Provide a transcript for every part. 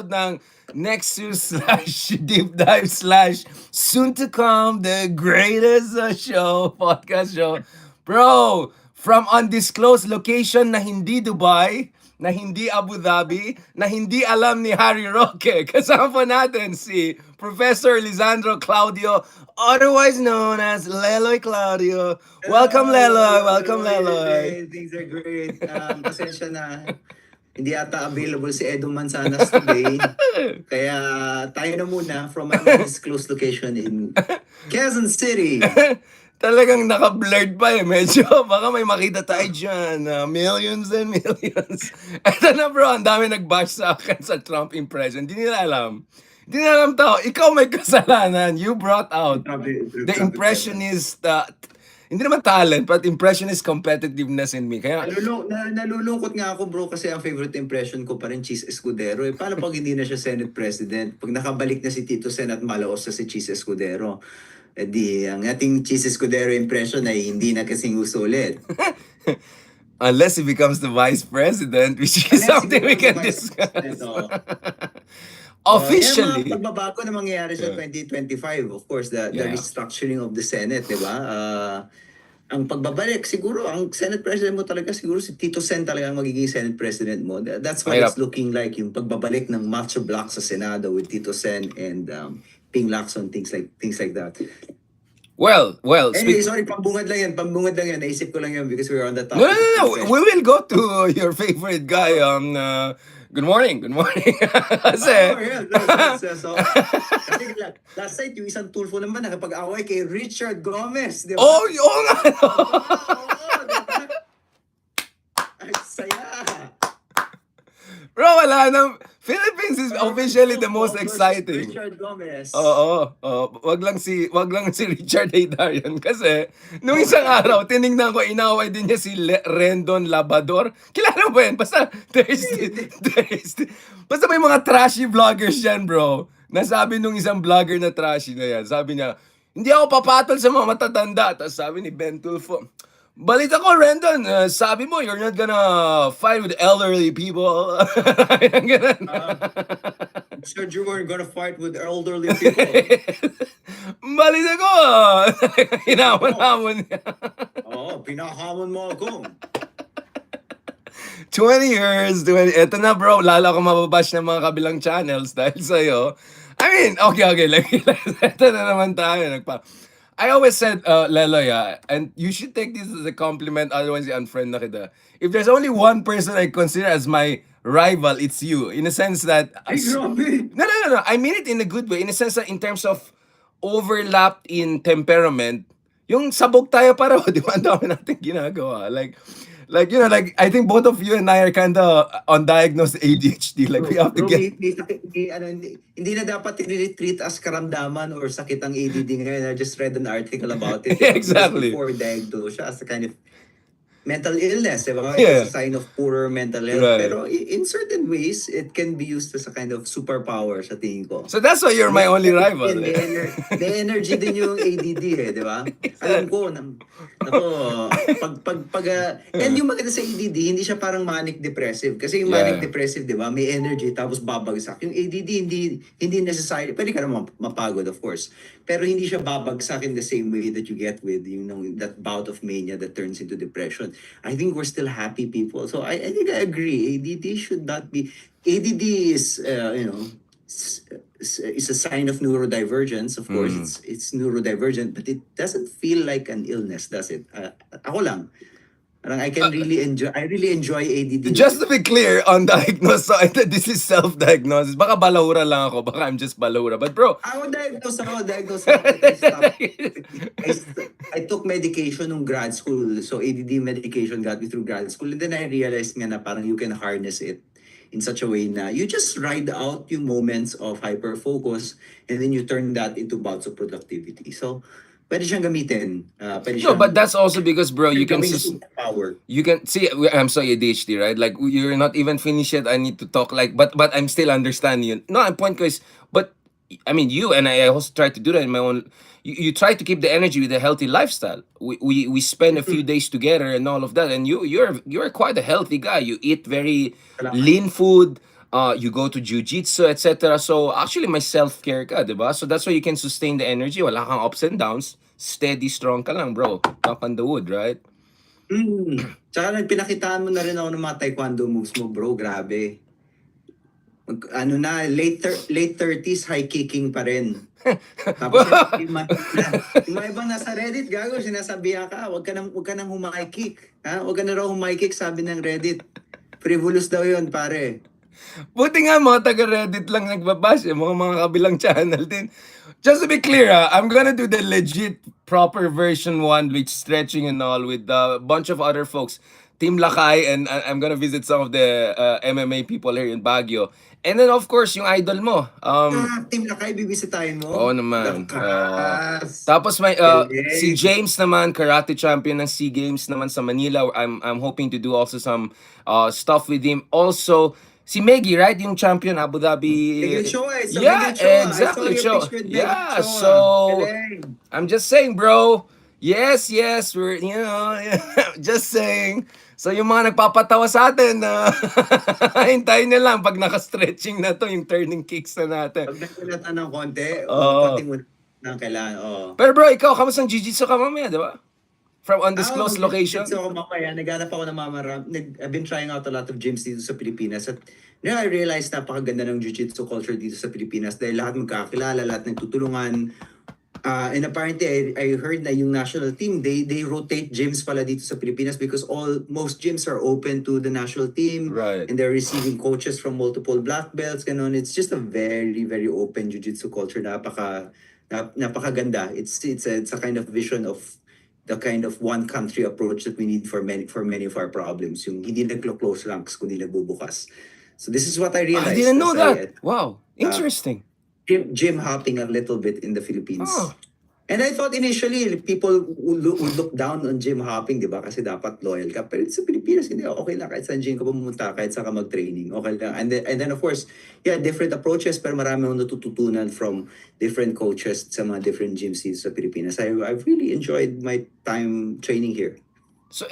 ng Nexus slash Deep Dive slash soon to come the greatest podcast show. Bro, from undisclosed location na hindi Dubai, na hindi Abu Dhabi, na hindi alam ni Harry Roque. Kasama po natin si Professor Lisandro Claudio, otherwise known as Leloy Claudio. Welcome, Leloy. Welcome, Leloy. Things are great. Pasensya na. Hindi ata available si Edo Manzanas today. Kaya tayo na muna from an undisclosed location in Quezon City. Talagang naka-blurred pa eh. Medyo, baka may makita tayo dyan. Millions and millions. Eto na bro, ang dami nag-bash sa akin sa Trump impression. Hindi nila alam. Hindi nila alam tao. Ikaw may kasalanan. You brought out the impressionist, hindi naman talent, but impressionist competitiveness in me. Kaya, Nalulungkot nga ako bro kasi ang favorite impression ko pa rin Cheese Escudero. Paano pag hindi na siya Senate President? Pag nakabalik na si Tito Sen at malaos na si Cheese Escudero, ang ating Cheese Escudero impression ay hindi na kasing gusto ulit. unless he becomes the vice president, which is something we can discuss. Officially. Yung mga pagbabago na mangyayari sa 2025, of course, the restructuring of the Senate, di ba? Ang pagbabalik, siguro, ang Senate President mo talaga, siguro si Tito Sen talaga ang magiging Senate President mo. That's what it's looking like, yung pagbabalik ng macho block sa Senado with Tito Sen and Ping Lacson, things like that. Well. Sorry, pambungad lang yan. Naisip ko lang yan because we were on the topic. No. We will go to your favorite guy. Good morning. Kasi, So, kasi last night, yung isang tulfo naman nakapag-away kay Richard Gomez, di ba? oo nga. Diba? Ay, saya. Bro, wala na. Philippines is officially the most exciting. Richard Gomez. Oo. Wag lang si Richard Haydarian kasi nung isang araw tiningnan ko inaway din niya si Rendon Labador. Kilala mo ba yan? Basta basta may mga trashy vloggers yan, bro. Nasabi nung isang vlogger na trashy na yan. Sabi niya, hindi ako papatol sa mga matatanda. Tapos sabi ni Ben Tulfo, balita ko, Rendon, sabi mo, you're not gonna fight with elderly people. Said you weren't gonna fight with elderly people. Balita ko, hinahamon niya. Pinahamon mo ako. 20 years, eto na bro, lalo ako mababash ng mga kabilang channels dahil sa'yo. I mean, okay, eto na naman tayo. I always said, Leloy, and you should take this as a compliment, otherwise unfriend na kita. If there's only one person I consider as my rival, it's you. In a sense that... No. I mean it in a good way. In a sense that in terms of overlap in temperament, yung sabog tayo pareho, di ba? Ang dami natin ginagawa. Like, I think both of you and I are kind of undiagnosed ADHD. Like, we have to get... Hindi na dapat i-treat as karamdaman or sakit ang ADD ngayon. I just read an article about it. Exactly. Before diagnosed siya as a kind of mental illness. Diba? Yeah. It's a sign of poorer mental health. Right. Pero in certain ways, it can be used as a kind of superpower sa tingin ko. So that's why you're my only rival. The energy din yung ADD di ba? Alam ko, and yung maganda sa ADD, hindi siya parang manic-depressive. Kasi yung manic-depressive, di ba, may energy tapos babagsak. Yung ADD, hindi necessary. Pwede ka naman mapagod, of course. Pero hindi siya babagsak in the same way that you get with that bout of mania that turns into depression. I think we're still happy people. So I think I agree. ADD should not be... ADD is, is a sign of neurodivergence. Of course, it's neurodivergent, but it doesn't feel like an illness, does it? Ako lang. I really enjoy ADD. Just to be clear, undiagnosed, so this is self-diagnosis. Baka balahura lang ako, baka I'm just balahura. But bro... diagnosed ako. I took medication nung grad school. So ADD medication got me through grad school. And then I realized nga na parang you can harness it in such a way na you just ride out yung moments of hyper-focus and then you turn that into bouts of productivity. So, pwede siyang gamitin. But that's also because, bro, you can power. You can see. I'm so ADHD, right? Like you're not even finished yet. I need to talk like, but I'm still understanding you. No, my point is, but I mean, you and I also try to do that in my own. You try to keep the energy with a healthy lifestyle. We spend a few days together and all of that, and you're quite a healthy guy. You eat very lean food. you go to jiu-jitsu, etc. So actually may self-care ka, 'di ba? So that's why you can sustain the energy. Wala kang ups and downs. Steady, strong ka lang, bro. Knock on the wood, right? Tsaka nagpinakitaan mo na rin ako ng mga taekwondo moves mo, bro. Grabe. Ano na, late 30s, high kicking pa rin. Tapos yung mga ibang nasa Reddit, gago, sinasabihan ka, wag ka nang humay kick. Ha? Wag ka na raw humay kick, sabi ng Reddit. Frivolous daw yun, pare. Buti nga mga taga-Reddit lang nagbabash, mga kabilang channel din. Just to be clear, I'm gonna do the legit proper version one with stretching and all with a bunch of other folks. Team Lakay, and I'm gonna visit some of the MMA people here in Baguio. And then of course, yung idol mo. Team Lakay, bibisitahin Oo mo. naman. Lakas. Tapos may si Galing. James naman, karate champion ng SEA Games naman sa Manila. I'm hoping to do also some stuff with him. Also, si Meggy, right? Yung champion Abu Dhabi. Meggy Ochoa, it's a Yeah, Meggy Ochoa. exactly. I saw your picture with Meggy Yeah, Ochoa. so Galing. I'm just saying, bro. Yes, we're, just saying. So yung mga nagpapatawa sa atin, hintayin nyo lang pag naka-stretching na to, yung turning kicks na natin. Pag nagkulatan ng konti, Oo. pati mo ng kailangan. Oh. Pero bro, ikaw, kamusta ang jiu-jitsu ka mamaya, di ba? From undisclosed location? So mamaya, naghanap ako ng I've been trying out a lot of gyms dito sa Pilipinas. At I realized napakaganda ng jiu-jitsu culture dito sa Pilipinas dahil lahat magkakilala, lahat nagtutulungan. And apparently, I heard na yung national team, they rotate gyms pala dito sa Pilipinas because most gyms are open to the national team. Right. And they're receiving coaches from multiple black belts. Ganun. It's just a very, very open jiu-jitsu culture. Napakaganda. It's a kind of vision of the kind of one country approach that we need for many of our problems. Yung hindi naglo-close ranks, kundi nagbubukas. So this is what I realized. I didn't know as that. Wow, interesting. Gym hopping a little bit in the Philippines. Oh. And I thought initially people would look down on gym hopping, di ba? Kasi dapat loyal ka. Pero sa Pilipinas, hindi, okay lang. Kahit saan gym ka pumunta, kahit saan ka mag-training, okay lang. And then of course, yeah, different approaches, pero marami akong natututunan from different coaches sa mga different gyms dito sa Pilipinas. I've really enjoyed my time training here. So,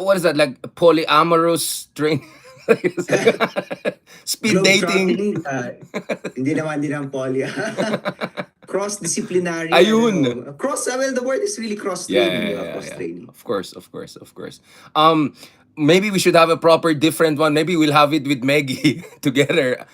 what is that, like polyamorous training? Speed dating? Hindi naman poly. Cross-disciplinary. Ayun. Well, the word is really cross-training. Cross-training. Of course. Maybe we should have a proper different one. Maybe we'll have it with Maggie together.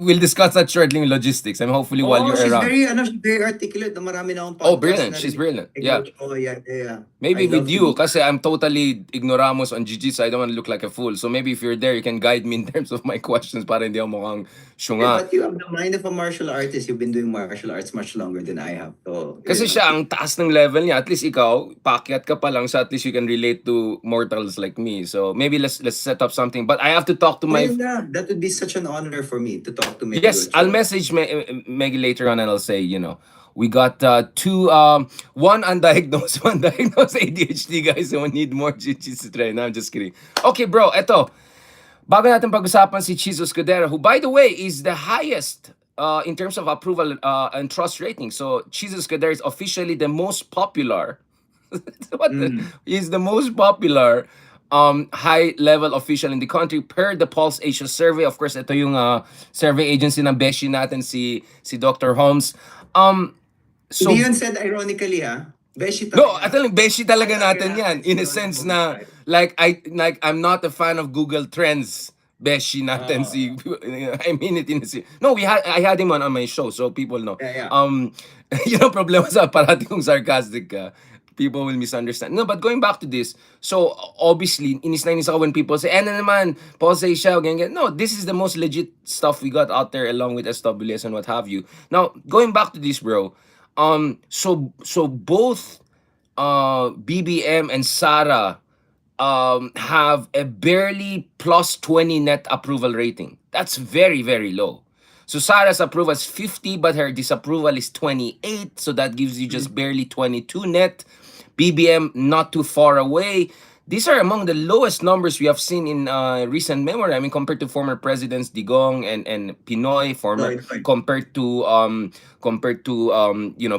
We'll discuss that shortly in logistics, and hopefully while you're around. She's very articulate. Marami na akong podcast. Oh, brilliant. She's brilliant. Yeah. Oh, yeah. Maybe I with love you, kasi I'm totally ignoramus on jiu-jitsu. I don't want to look like a fool. So maybe if you're there, you can guide me in terms of my questions para hindi ako mukhang Yeah, syunga. but you have the mind of a martial artist. You've been doing martial arts much longer than I have. So, Kasi siya, ang taas ng level niya. At least ikaw, paakyat ka pa lang, so at least you can relate to mortals like me. So maybe let's set up something. But I have to talk to my... That would be such an honor for me to talk to Meggy. Yes, I'll message Maggie later on and I'll say, we got two, one undiagnosed, one diagnosed ADHD guys who need more jiu-jitsu train. No, I'm just kidding. Okay, bro, eto. Bago natin pag-usapan si Chizo Escudero, who by the way is the highest in terms of approval and trust rating. So Chizo Escudero is officially the most popular. He's the most popular high-level official in the country per the Pulse Asia survey. Of course, ito yung survey agency ng beshi natin, si Dr. Holmes. So, Hindi yun said ironically, ha? Beshi talaga. no, I tell you, beshi talaga natin yan. In a sense na, I'm not a fan of Google Trends. Beshi natin si, I mean it in a sense. No, I had him on my show, so people know. Yeah. Yun ang problema sa parati kong sarcastic ka. People will misunderstand. No, but going back to this, so obviously, inis na inis ako when people say, na naman, Paul say siya, ganyan. No, this is the most legit stuff we got out there along with SWS and what have you. Now, going back to this, bro, so both BBM and Sara have a barely plus 20 net approval rating. That's very, very low. So Sara's approval is 50, but her disapproval is 28. So that gives you just barely 22 net. BBM not too far away. These are among the lowest numbers we have seen in recent memory. I mean, compared to former presidents Digong and Pinoy, compared to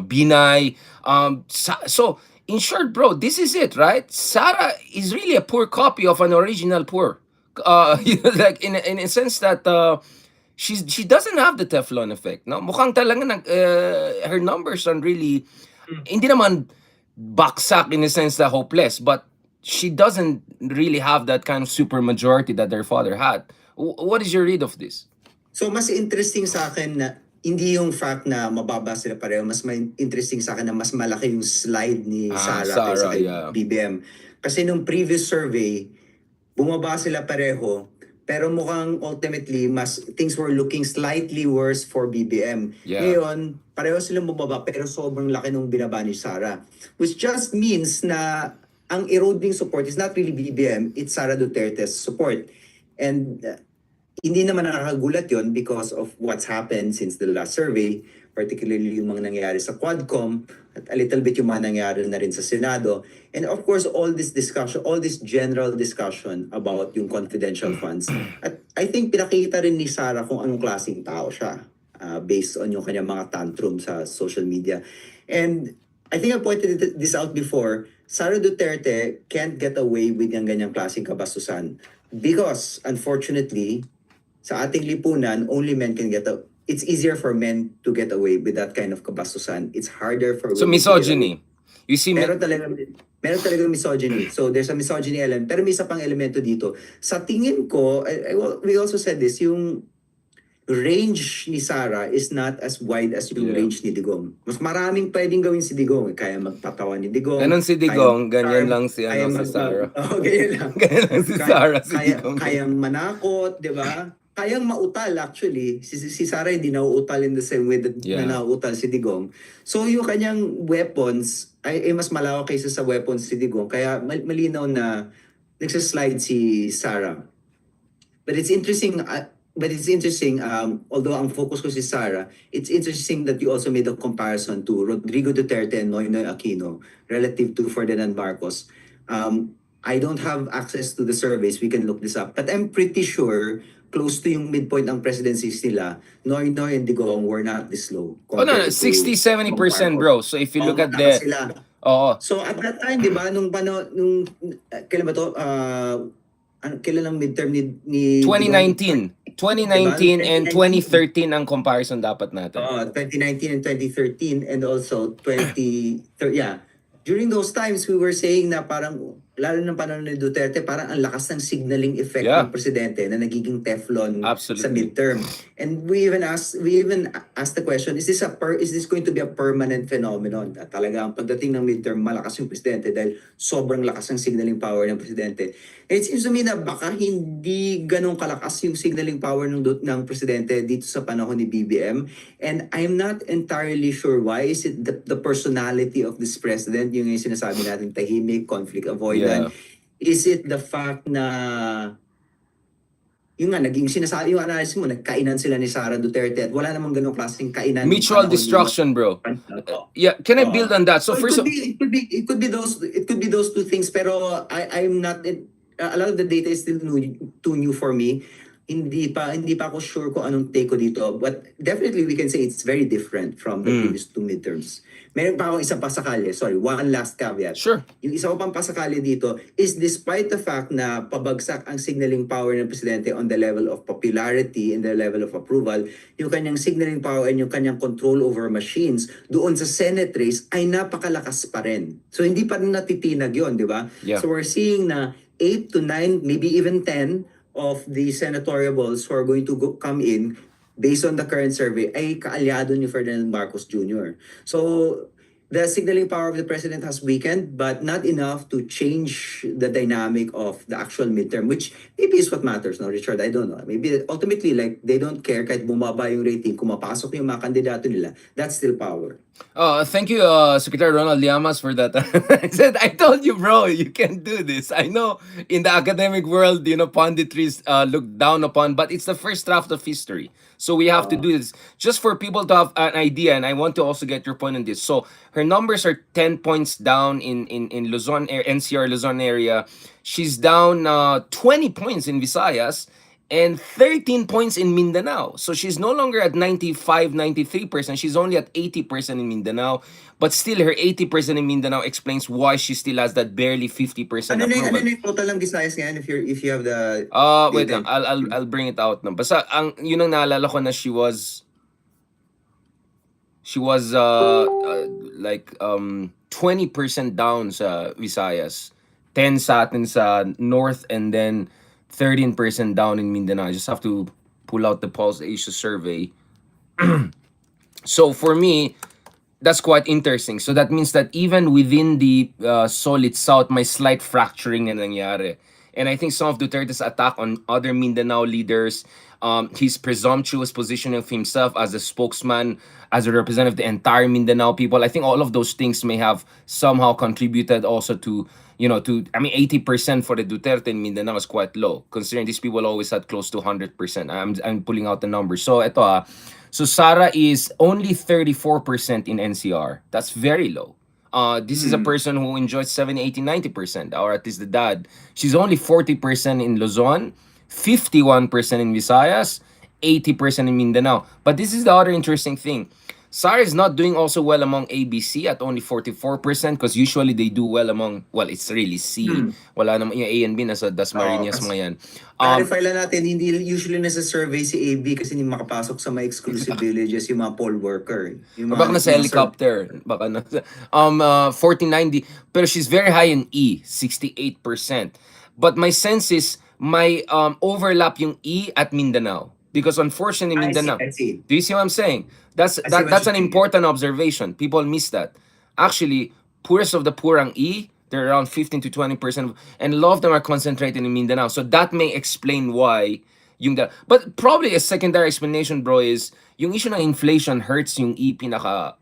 Binay. So in short, bro, this is it, right? Sara is really a poor copy of an original poor like in a sense that she doesn't have the Teflon effect, no? Mukhang talaga her numbers are really hindi naman baksak in a sense that hopeless, but she doesn't really have that kind of super majority that their father had. What is your read of this? So mas interesting sa akin na hindi yung fact na mababa sila pareho, mas interesting sa akin na mas malaki yung slide ni Sara kaysa Sara, kay yeah. BBM. Kasi nung previous survey, bumaba sila pareho, pero mukhang ultimately things were looking slightly worse for BBM. Yeah. Ngayon, pareho silang bumaba pero sobrang laki nung binaba ni Sara. Which just means na ang eroding support is not really BBM, it's Sara Duterte's support. And hindi naman nakakagulat yon because of what's happened since the last survey, particularly yung mga nangyayari sa Quadcom at a little bit yung mga nangyayari na rin sa Senado. And of course, all this discussion, all this general discussion about yung confidential funds. At I think pinakita rin ni Sara kung anong klaseng tao siya based on yung kanyang mga tantrum sa social media. And I think I pointed this out before, Sara Duterte can't get away with yung ganyang klaseng kabastusan because unfortunately, sa ating lipunan, only men can it's easier for men to get away with that kind of kabastusan. It's harder for So women to get away. misogyny. You see, Meron talaga misogyny. So there's a misogyny element. Pero may isa pang elemento dito. Sa tingin ko, we also said this, yung range ni Sara is not as wide as yung range ni Digong. Mas maraming pwedeng gawin si Digong. Kaya magpatawa ni Digong. Ganon si Digong, ganyan lang si, kaya si Sara. ganyan lang. Ganyan lang si Sara, si Digong. Kayang manakot, di ba? Kayang mautal actually. Si Sara hindi nauutal in the same way that na nauutal si Digong. So yung kanyang weapons ay mas malawak kaysa sa weapons si Digong. Kaya malinaw na nagsaslide si Sara. But it's interesting, although ang focus ko si Sara, it's interesting that you also made a comparison to Rodrigo Duterte and Noynoy Aquino relative to Ferdinand Marcos. I don't have access to the surveys, we can look this up. But I'm pretty sure, close to yung midpoint ng presidencies nila, Noynoy and Digong were not this low. Oh no, 60-70%, bro. So if you look at the... So at that time, di ba, kailan ba to? Kailan ang midterm ni 2019. 2019 and 2013 ang comparison dapat natin. 2019 and 2013 and also during those times we were saying na parang lalo ng panahon ni Duterte parang ang lakas ng signaling effect ng presidente na nagiging Teflon sa midterm. And we even asked the question, is this going to be a permanent phenomenon? At talaga ang pagdating ng midterm malakas yung presidente dahil sobrang lakas ng signaling power ng presidente. And it seems to me na baka hindi ganong kalakas yung signaling power ng presidente dito sa panahon ni BBM. And I'm not entirely sure why. Is it the personality of this president, yung sinasabi natin tahimik, conflict avoidant? Is it the fact na yung nga naging sinasabi yung analysis mo nagkainan sila ni Sara Duterte at wala namang ganong klaseng kainan, mutual destruction, bro. Yeah, can I build on that? So first it could be those two things, pero I'm not a lot of the data is still too new for me. Hindi pa ako sure kung anong take ko dito, but definitely we can say it's very different from the previous two midterms. Meron pa akong isa pa sakali. Sorry, one last caveat. Sure. Yung isa ko pang pasakali dito is despite the fact na pabagsak ang signaling power ng presidente on the level of popularity and the level of approval, yung kanyang signaling power and yung kanyang control over machines doon sa Senate race ay napakalakas pa rin. So hindi pa rin natitinag yun, di ba? Yeah. So we're seeing na 8 to 9, maybe even 10 of the senatoriables who are going to come in based on the current survey ay kaalyado ni Ferdinand Marcos Jr. So the signaling power of the president has weakened, but not enough to change the dynamic of the actual midterm, which maybe is what matters, no, Richard? I don't know. Maybe ultimately, like, they don't care kahit bumaba yung rating, kung mapasok yung mga kandidato nila, that's still power. Thank you, Secretary Ronald Llamas, for that. I told you, bro, you can do this. I know in the academic world, punditry is looked down upon, but it's the first draft of history. So we have to do this just for people to have an idea. And I want to also get your point on this. So her numbers are 10 points down in Luzon, NCR Luzon area. She's down 20 points in Visayas. and 13 points in Mindanao. So she's no longer at 95, 93%. She's only at 80% in Mindanao. But still, her 80% in Mindanao explains why she still has that barely 50% Ano approval. na yung total ng Visayas ngayon if you have the Wait data? lang. I'll bring it out na. Basta, yun ang naalala ko na she was like 20% down sa Visayas, 10 sa atin sa North, and then 13% down in Mindanao. I just have to pull out the Pulse Asia survey. So for me, that's quite interesting. So that means that even within the solid South, may slight fracturing na nangyari. And I think some of Duterte's attack on other Mindanao leaders, his presumptuous positioning of himself as a spokesman, as a representative of the entire Mindanao people, I think all of those things may have somehow contributed also to, I mean, 80% for the Duterte in Mindanao is quite low, considering these people always had close to 100%. I'm pulling out the numbers. So ito so Sara is only 34% in NCR. That's very low. This is a person who enjoys 70, 80, 90%, or at least the dad. She's only 40% in Luzon, 51% in Visayas, 80% in Mindanao. But this is the other interesting thing. Sara is not doing also well among ABC at only 44% because usually they do well among, well, it's really C. Wala naman yung A and B nasa Dasmariñas mga yan. Clarify lang natin, hindi usually nasa survey si AB kasi hindi makapasok sa mga exclusive villages yung mga poll worker. Yung Or baka nasa helicopter. Baka nasa 1490. Pero she's very high in E, 68%. But my sense is may overlap yung E at Mindanao. Because unfortunately, Mindanao. I see. Do you see what I'm saying? That's see what that's you're an saying. important observation. People miss that. Actually, poorest of the poor ang E, they're around 15 to 20%, and a lot of them are concentrated in Mindanao. So that may explain why yung but probably a secondary explanation, bro, is yung issue ng inflation hurts yung E pinaka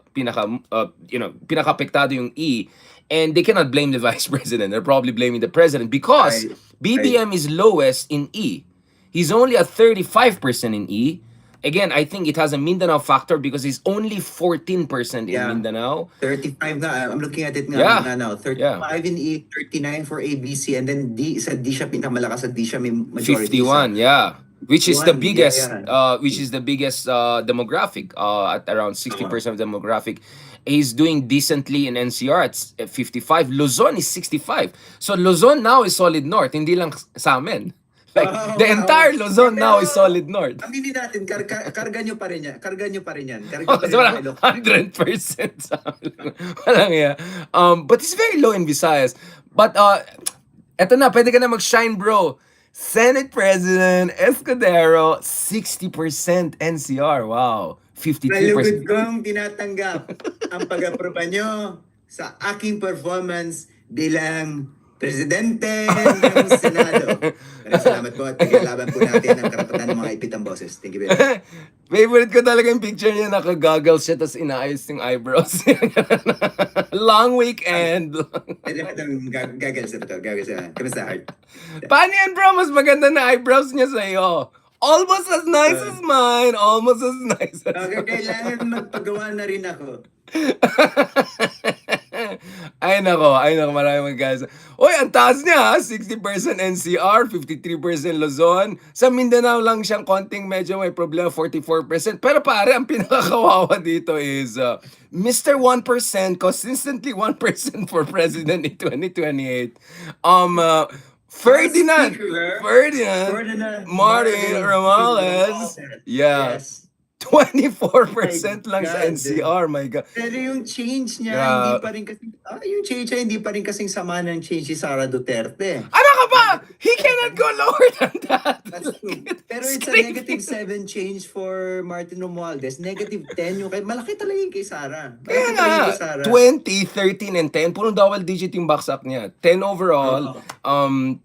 apektado yung E, and they cannot blame the vice president. They're probably blaming the president because Right. BBM is lowest in E. He's only at 35% in E. Again, I think it has a Mindanao factor because he's only 14% in Yeah. Mindanao. 35 na. I'm looking at it Yeah. nga now. 35 in E, 39 for ABC, and then D siya pinakamalakas at D siya may majority. 51, yeah. Which is the 51, biggest yeah. which is the biggest demographic at around 60% of demographic. He's doing decently in NCR at 55. Luzon is 65. So Luzon now is solid north, hindi lang sa amin. Like the entire Luzon now is solid north. Aminin natin, karga nyo pa rin yan. Karga nyo pa rin yan. Karga Oh, pa rin so yan, walang Ilocos. 100% sa amin. Walang yeah. But it's very low in Visayas. But eto na, pwede ka na mag-shine, bro. Senate President Escudero, 60% NCR. Wow. 53%. Malugod kong tinatanggap ang pag-aproba nyo sa aking performance bilang Presidente ng Senado. Maraming salamat po at pagkalaban po natin ang karapatan ng mga ipitang boses. Thank you very much. Favorite ko talaga yung picture niya, naka-goggles siya, tapos inaayos yung eyebrows. Long weekend. Gagal sa ito. Gagal sa Kamusta, Heart? Paano yan, bro? Mas maganda na eyebrows niya sa'yo. Almost as nice as mine. Almost as nice as Okay, kailangan magpagawa na rin ako. Ay nako, maraming guys. Oy, ang taas niya, ha? 60% NCR, 53% Luzon. Sa Mindanao lang siyang konting medyo may problema, 44%. Pero pare, ang pinakakawawa dito is Mr. 1%, consistently 1% for president in 2028. Ferdinand Martin Romales. Yeah. Yes. 24% lang sa God. NCR, my God. Pero yung change niya, Yeah. hindi pa rin kasi, yung change niya, hindi pa rin kasing sama ng change si Sara Duterte. Ano ka ba? He cannot go lower than that. That's true. Pero it's a -7 change for Martin Romualdez. -10 yung kay, malaki talaga yung kay Sara. Kaya Malaki nga, talaga yung kay Sara. 20, 13, and 10. Puro double digit yung baksak niya. 10 overall. 10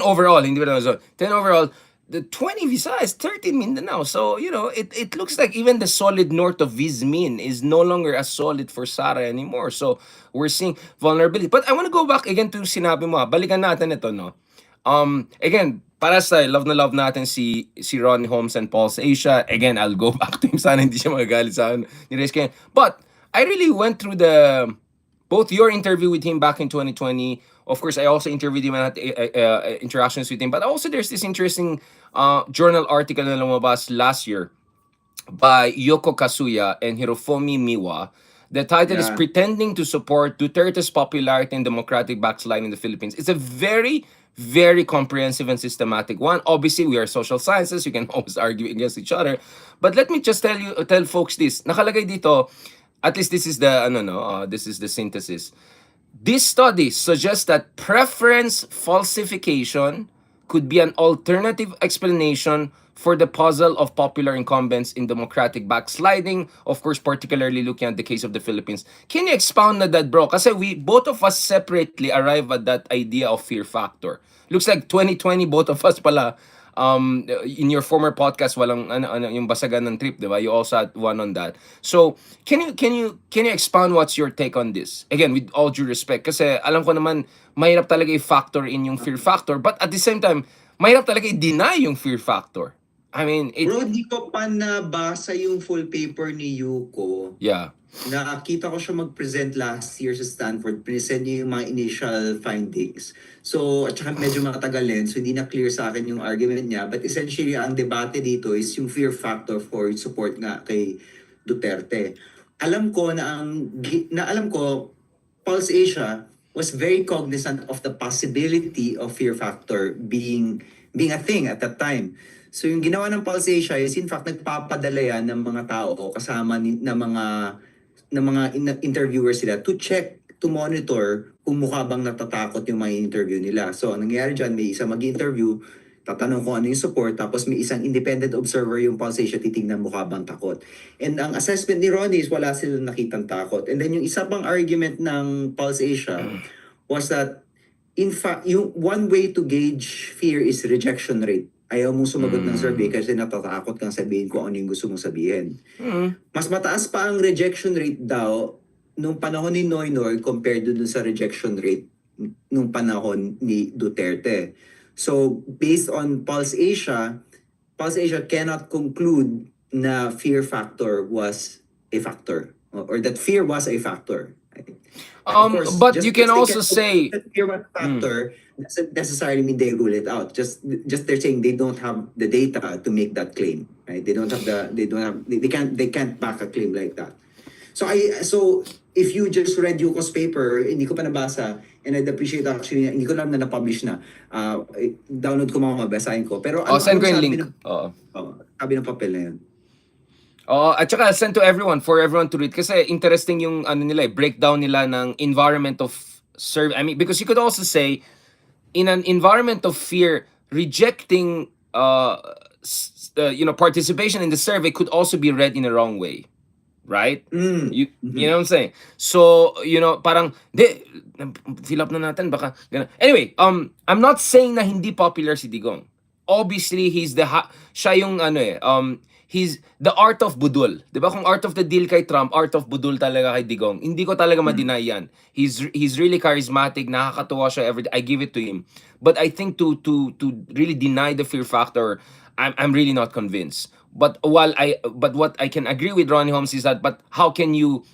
overall. Hindi ba naman 10 overall. The 20 Visayas, 13 Mindanao. So, it looks like even the solid north of Vismin is no longer as solid for Sara anymore. So, we're seeing vulnerability. But I want to go back again to sinabi mo. Balikan natin ito, no? Again, para sa love na love natin si Ron Holmes and Pulse Asia. Again, I'll go back to him. Sana hindi siya magagalit sa akin ni Reyes. But I really went through both your interview with him back in 2020, Of course, I also interviewed him and had interactions with him. But also, there's this interesting journal article na lumabas last year by Yoko Kasuya and Hirofumi Miwa. The title is Yeah. Pretending to Support Duterte's Popularity and Democratic Backslide in the Philippines. It's a very, very comprehensive and systematic one. Obviously, we are social sciences. You can always argue against each other. But let me just tell folks this. Nakalagay dito, at least this is the, this is the synthesis. This study suggests that preference falsification could be an alternative explanation for the puzzle of popular incumbents in democratic backsliding, of course, particularly looking at the case of the Philippines. Can you expound on that, bro? Kasi we, both of us separately arrive at that idea of fear factor. Looks like 2020, both of us pala, in your former podcast, walang yung basagan ng trip, di ba? You also had one on that. So, can you expound what's your take on this? Again, with all due respect, kasi alam ko naman mahirap talaga i-factor in yung fear factor, but at the same time, mahirap talaga i-deny yung fear factor. I mean, Bro, di ko pa nabasa yung full paper ni Yuko. Yeah. Nakita ko siya mag-present last year sa Stanford. Present niya yung mga initial findings. So, at saka medyo matagal din. So, hindi na clear sa akin yung argument niya. But essentially, ang debate dito is yung fear factor for support nga kay Duterte. Alam ko, Pulse Asia was very cognizant of the possibility of fear factor being a thing at that time. So yung ginawa ng Pulse Asia is in fact nagpapadala yan ng mga tao kasama ng mga interviewers sila to check, to monitor kung mukha bang natatakot yung mga interview nila. So ang nangyayari dyan, may isa mag-interview, tatanong kung ano yung support, tapos may isang independent observer yung Pulse Asia, titingnan mukha bang takot. And ang assessment ni Ronnie is wala silang nakitang takot. And then yung isa pang argument ng Pulse Asia was that in fact, yung one way to gauge fear is rejection rate. Ayaw mong sumagot ng survey kasi natatakot kang sabihin kung ano yung gusto mong sabihin. Mas mataas pa ang rejection rate daw nung panahon ni Noynoy compared dun sa rejection rate nung panahon ni Duterte. So, based on Pulse Asia cannot conclude na fear factor was a factor or that fear was a factor. Course, but you can also say fear was a factor doesn't necessarily mean they rule it out. Just they're saying they don't have the data to make that claim, right? They can't back a claim like that. So if you just read Yuko's paper, hindi ko pa nabasa, and I'd appreciate actually, hindi ko alam na na-publish na. Download ko mga mabasahin ko. Pero send ko yung link. Sabi ng papel na yun. At saka I'll send to everyone for everyone to read kasi interesting yung breakdown nila ng environment of survey. I mean, because you could also say in an environment of fear, rejecting participation in the survey could also be read in a wrong way. Right? You know what I'm saying? So, parang fill up na natin baka ganun. Anyway, I'm not saying na hindi popular si Digong. Obviously, siya yung he's the art of budol. 'Di ba? Kung art of the deal kay Trump, art of budol talaga kay Digong. Hindi ko talaga ma-deny yan. He's really charismatic, nakakatuwa siya every day. I give it to him. But I think to really deny the fear factor, I'm really not convinced. But what I can agree with Ronnie Holmes is that, but how can you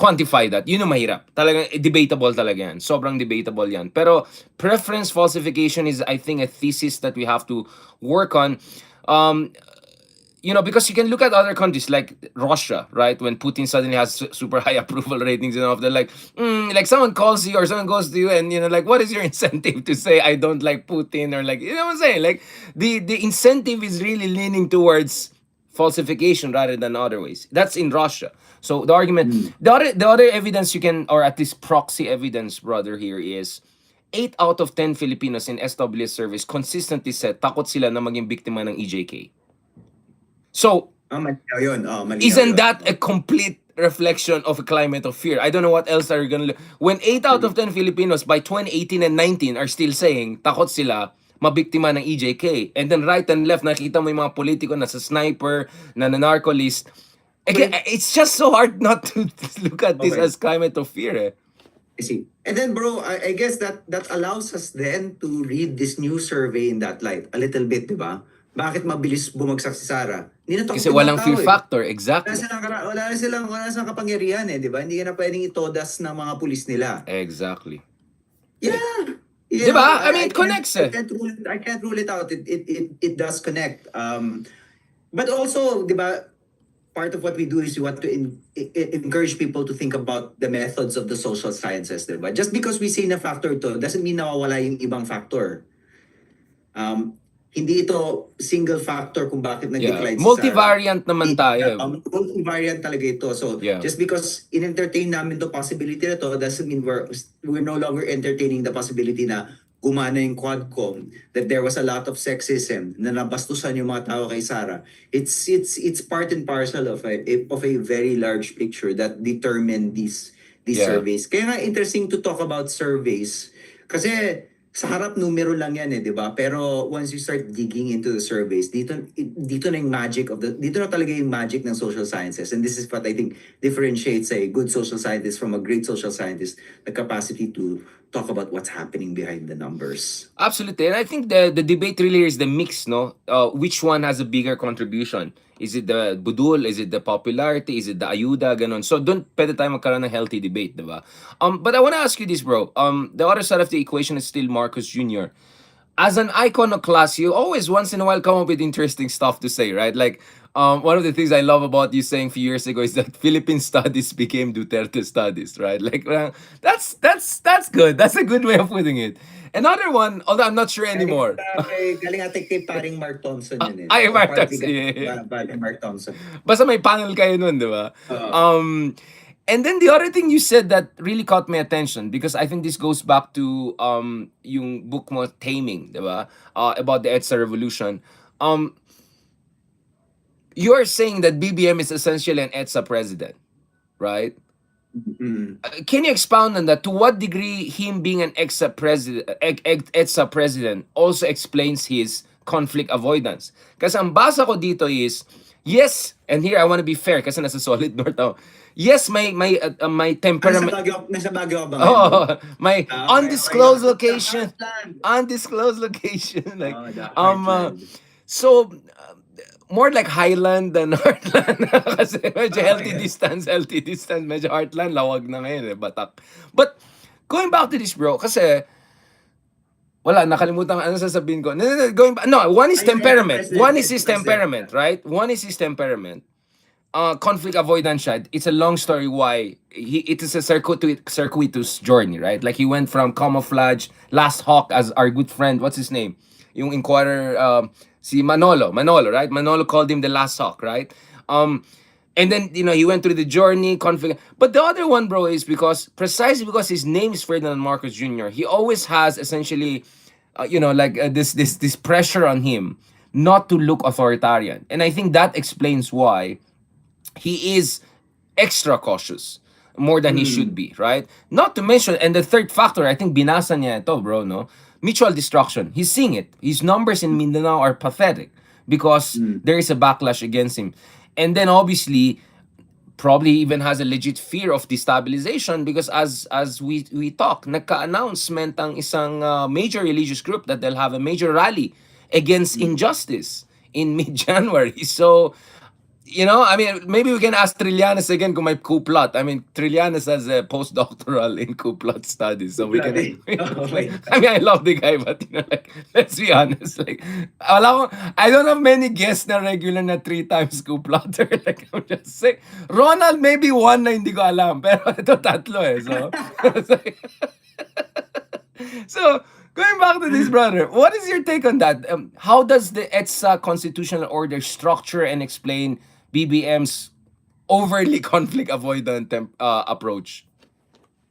quantify that? Yun yung mahirap. Talagang debatable talaga yan. Sobrang debatable yan. Pero preference falsification is, I think, a thesis that we have to work on. Because you can look at other countries like Russia, right? When Putin suddenly has super high approval ratings and all, they're like someone calls you or someone goes to you and what is your incentive to say I don't like Putin, or what I'm saying? Like the incentive is really leaning towards falsification rather than other ways. That's in Russia. So the argument, the other evidence you can, or at least proxy evidence, brother, here is 8 out of 10 Filipinos in SWS surveys consistently said takot sila na maging biktima ng EJK. So, isn't that a complete reflection of a climate of fear? I don't know what else are you gonna look. When 8 out of 10 Filipinos by 2018 and 19 are still saying takot sila mabiktima ng EJK, and then right and left nakita mo yung mga politiko na sa sniper, na narco list. Again, it's just so hard not to look at this as climate of fear. I see. And then bro, I guess that allows us then to read this new survey in that light a little bit, di ba? Bakit mabilis bumagsak si Sara? Kasi walang fear factor, exactly. Wala na silang kapangyarihan di ba? Hindi ka na pwedeng itodas ng mga pulis nila. Exactly. Yeah. You know, Diba? I mean, it connects eh. I can't rule it out. It does connect. But also, di ba, part of what we do is we want to encourage people to think about the methods of the social sciences, di ba? Just because we say na factor to, doesn't mean nawawala yung ibang factor. Hindi ito single factor kung bakit Yeah. nag-decline si Sara. Multivariant naman tayo. Multivariant talaga ito. So, Yeah. just because in-entertain namin to possibility na to, doesn't mean we're no longer entertaining the possibility na gumana yung quadcom, that there was a lot of sexism, na nabastusan yung mga tao kay Sara. It's part and parcel of a very large picture that determined these Yeah. surveys. Kaya nga interesting to talk about surveys kasi sa harap numero lang yan di ba? Pero once you start digging into the surveys, dito na yung magic dito na talaga yung magic ng social sciences. And this is what I think differentiates a good social scientist from a great social scientist, the capacity to talk about what's happening behind the numbers. Absolutely. And I think the debate really is the mix, no? Which one has a bigger contribution? Is it the budul? Is it the popularity? Is it the ayuda? Ganon. So, doon pwede tayo magkaroon ng healthy debate, diba? But I want to ask you this, bro. The other side of the equation is still Marcos Jr. As an iconoclast, you always once in a while come up with interesting stuff to say, right? Like, one of the things I love about you saying a few years ago is that Philippine studies became Duterte studies, right? Like, that's good. That's a good way of putting it. Another one, although I'm not sure anymore. Galing ate kay paring Mark Thompson yun Ay, Mark Party Thompson, yeah. Paring Mark Thompson. Basta may panel kayo nun, di ba? And then the other thing you said that really caught my attention, because I think this goes back to yung book mo, Taming, di ba? About the EDSA revolution. You're saying that BBM is essentially an EDSA president, right? Can you expound on that? To what degree him being an EDSA president also explains his conflict avoidance? Kasi ang basa ko dito is, yes, and here I want to be fair kasi nasa solid north ako. Yes, my temperament. Nasa Baguio ba? Oh, my undisclosed okay. location. Undisclosed location. Like, the heartland. so more like highland than heartland. Kasi medyo healthy distance, medyo heartland, lawag na ngayon Batak. But going back to this, bro, kasi wala, nakalimutan ano sasabihin ko. Going back, no, one is temperament. One is his temperament, right? One is his temperament. Conflict avoidance siya. It's a long story why it is a circuitous journey, right? Like he went from camouflage, last hawk, as our good friend, what's his name? Yung inquirer, si Manolo, right? Manolo called him the last hawk, right? And then, he went through the journey, conflict. But the other one, bro, is precisely because his name is Ferdinand Marcos Jr., he always has essentially, this pressure on him not to look authoritarian. And I think that explains why he is extra cautious more than he should be, right? Not to mention, and the third factor, I think binasa niya ito, bro, no? Mutual destruction. He's seeing it. His numbers in Mindanao are pathetic because there is a backlash against him. And then obviously, probably even has a legit fear of destabilization because as we talk, nagka-announcement ang isang major religious group that they'll have a major rally against injustice in mid-January. So, I mean, maybe we can ask Trillanes again kung may coup plot. I mean, Trillanes has a postdoctoral in coup plot studies. So we can... I mean, I love the guy, but, like, let's be honest. Like, I don't have many guests na regular na 3 times coup plotter. Like, I'm just saying. Ronald, maybe 1 na hindi ko alam. Pero ito 3 So, so going back to this, brother, what is your take on that? How does the EDSA constitutional order structure and explain BBM's overly conflict avoidant approach?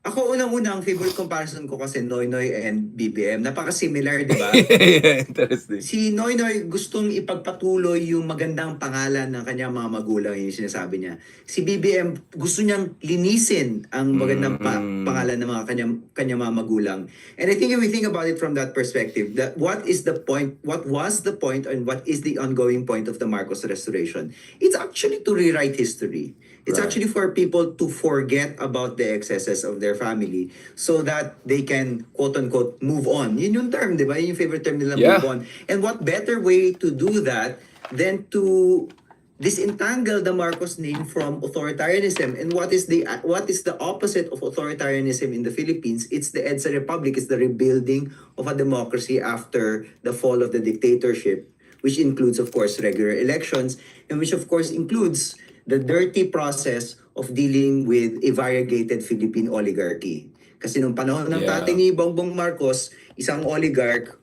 Ako unang-una, ang favorite comparison ko kasi Noynoy and BBM. Napaka-similar, di ba? Interesting. Si Noynoy gustong ipagpatuloy yung magandang pangalan ng kanyang mga magulang, yung sinasabi niya. Si BBM gusto niyang linisin ang magandang pangalan ng mga kanyang mga magulang. And I think if we think about it from that perspective, that what was the point, and what is the ongoing point of the Marcos restoration? It's actually to rewrite history. It's actually for people to forget about the excesses of their family so that they can, quote-unquote, move on. Yun yung term, di ba? Yun yung favorite term nila, move on. And what better way to do that than to disentangle the Marcos name from authoritarianism. And what is the opposite of authoritarianism in the Philippines? It's the EDSA Republic. It's the rebuilding of a democracy after the fall of the dictatorship, which includes, of course, regular elections, and which, of course, includes the dirty process of dealing with a variegated Philippine oligarchy. Kasi nung panahon ng tatay Yeah. ni Bongbong Marcos, isang oligarch,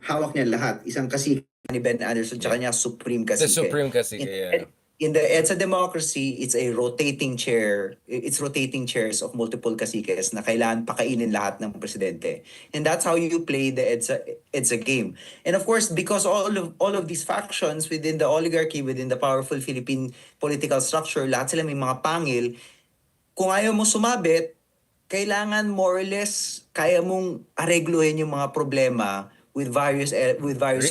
hawak niya lahat. Isang kasike ni Ben Anderson, tsaka Yeah. niya supreme The kasike. Supreme kasi, yeah. In the EDSA democracy, it's a rotating chair. It's rotating chairs of multiple caciques na kailangan pakainin lahat ng presidente. And that's how you play the EDSA game. And of course, because all of these factions within the oligarchy, within the powerful Philippine political structure, lahat sila may mga pangil. Kung ayaw mo sumabit, kailangan more or less kaya mong aregluhin yung mga problema with various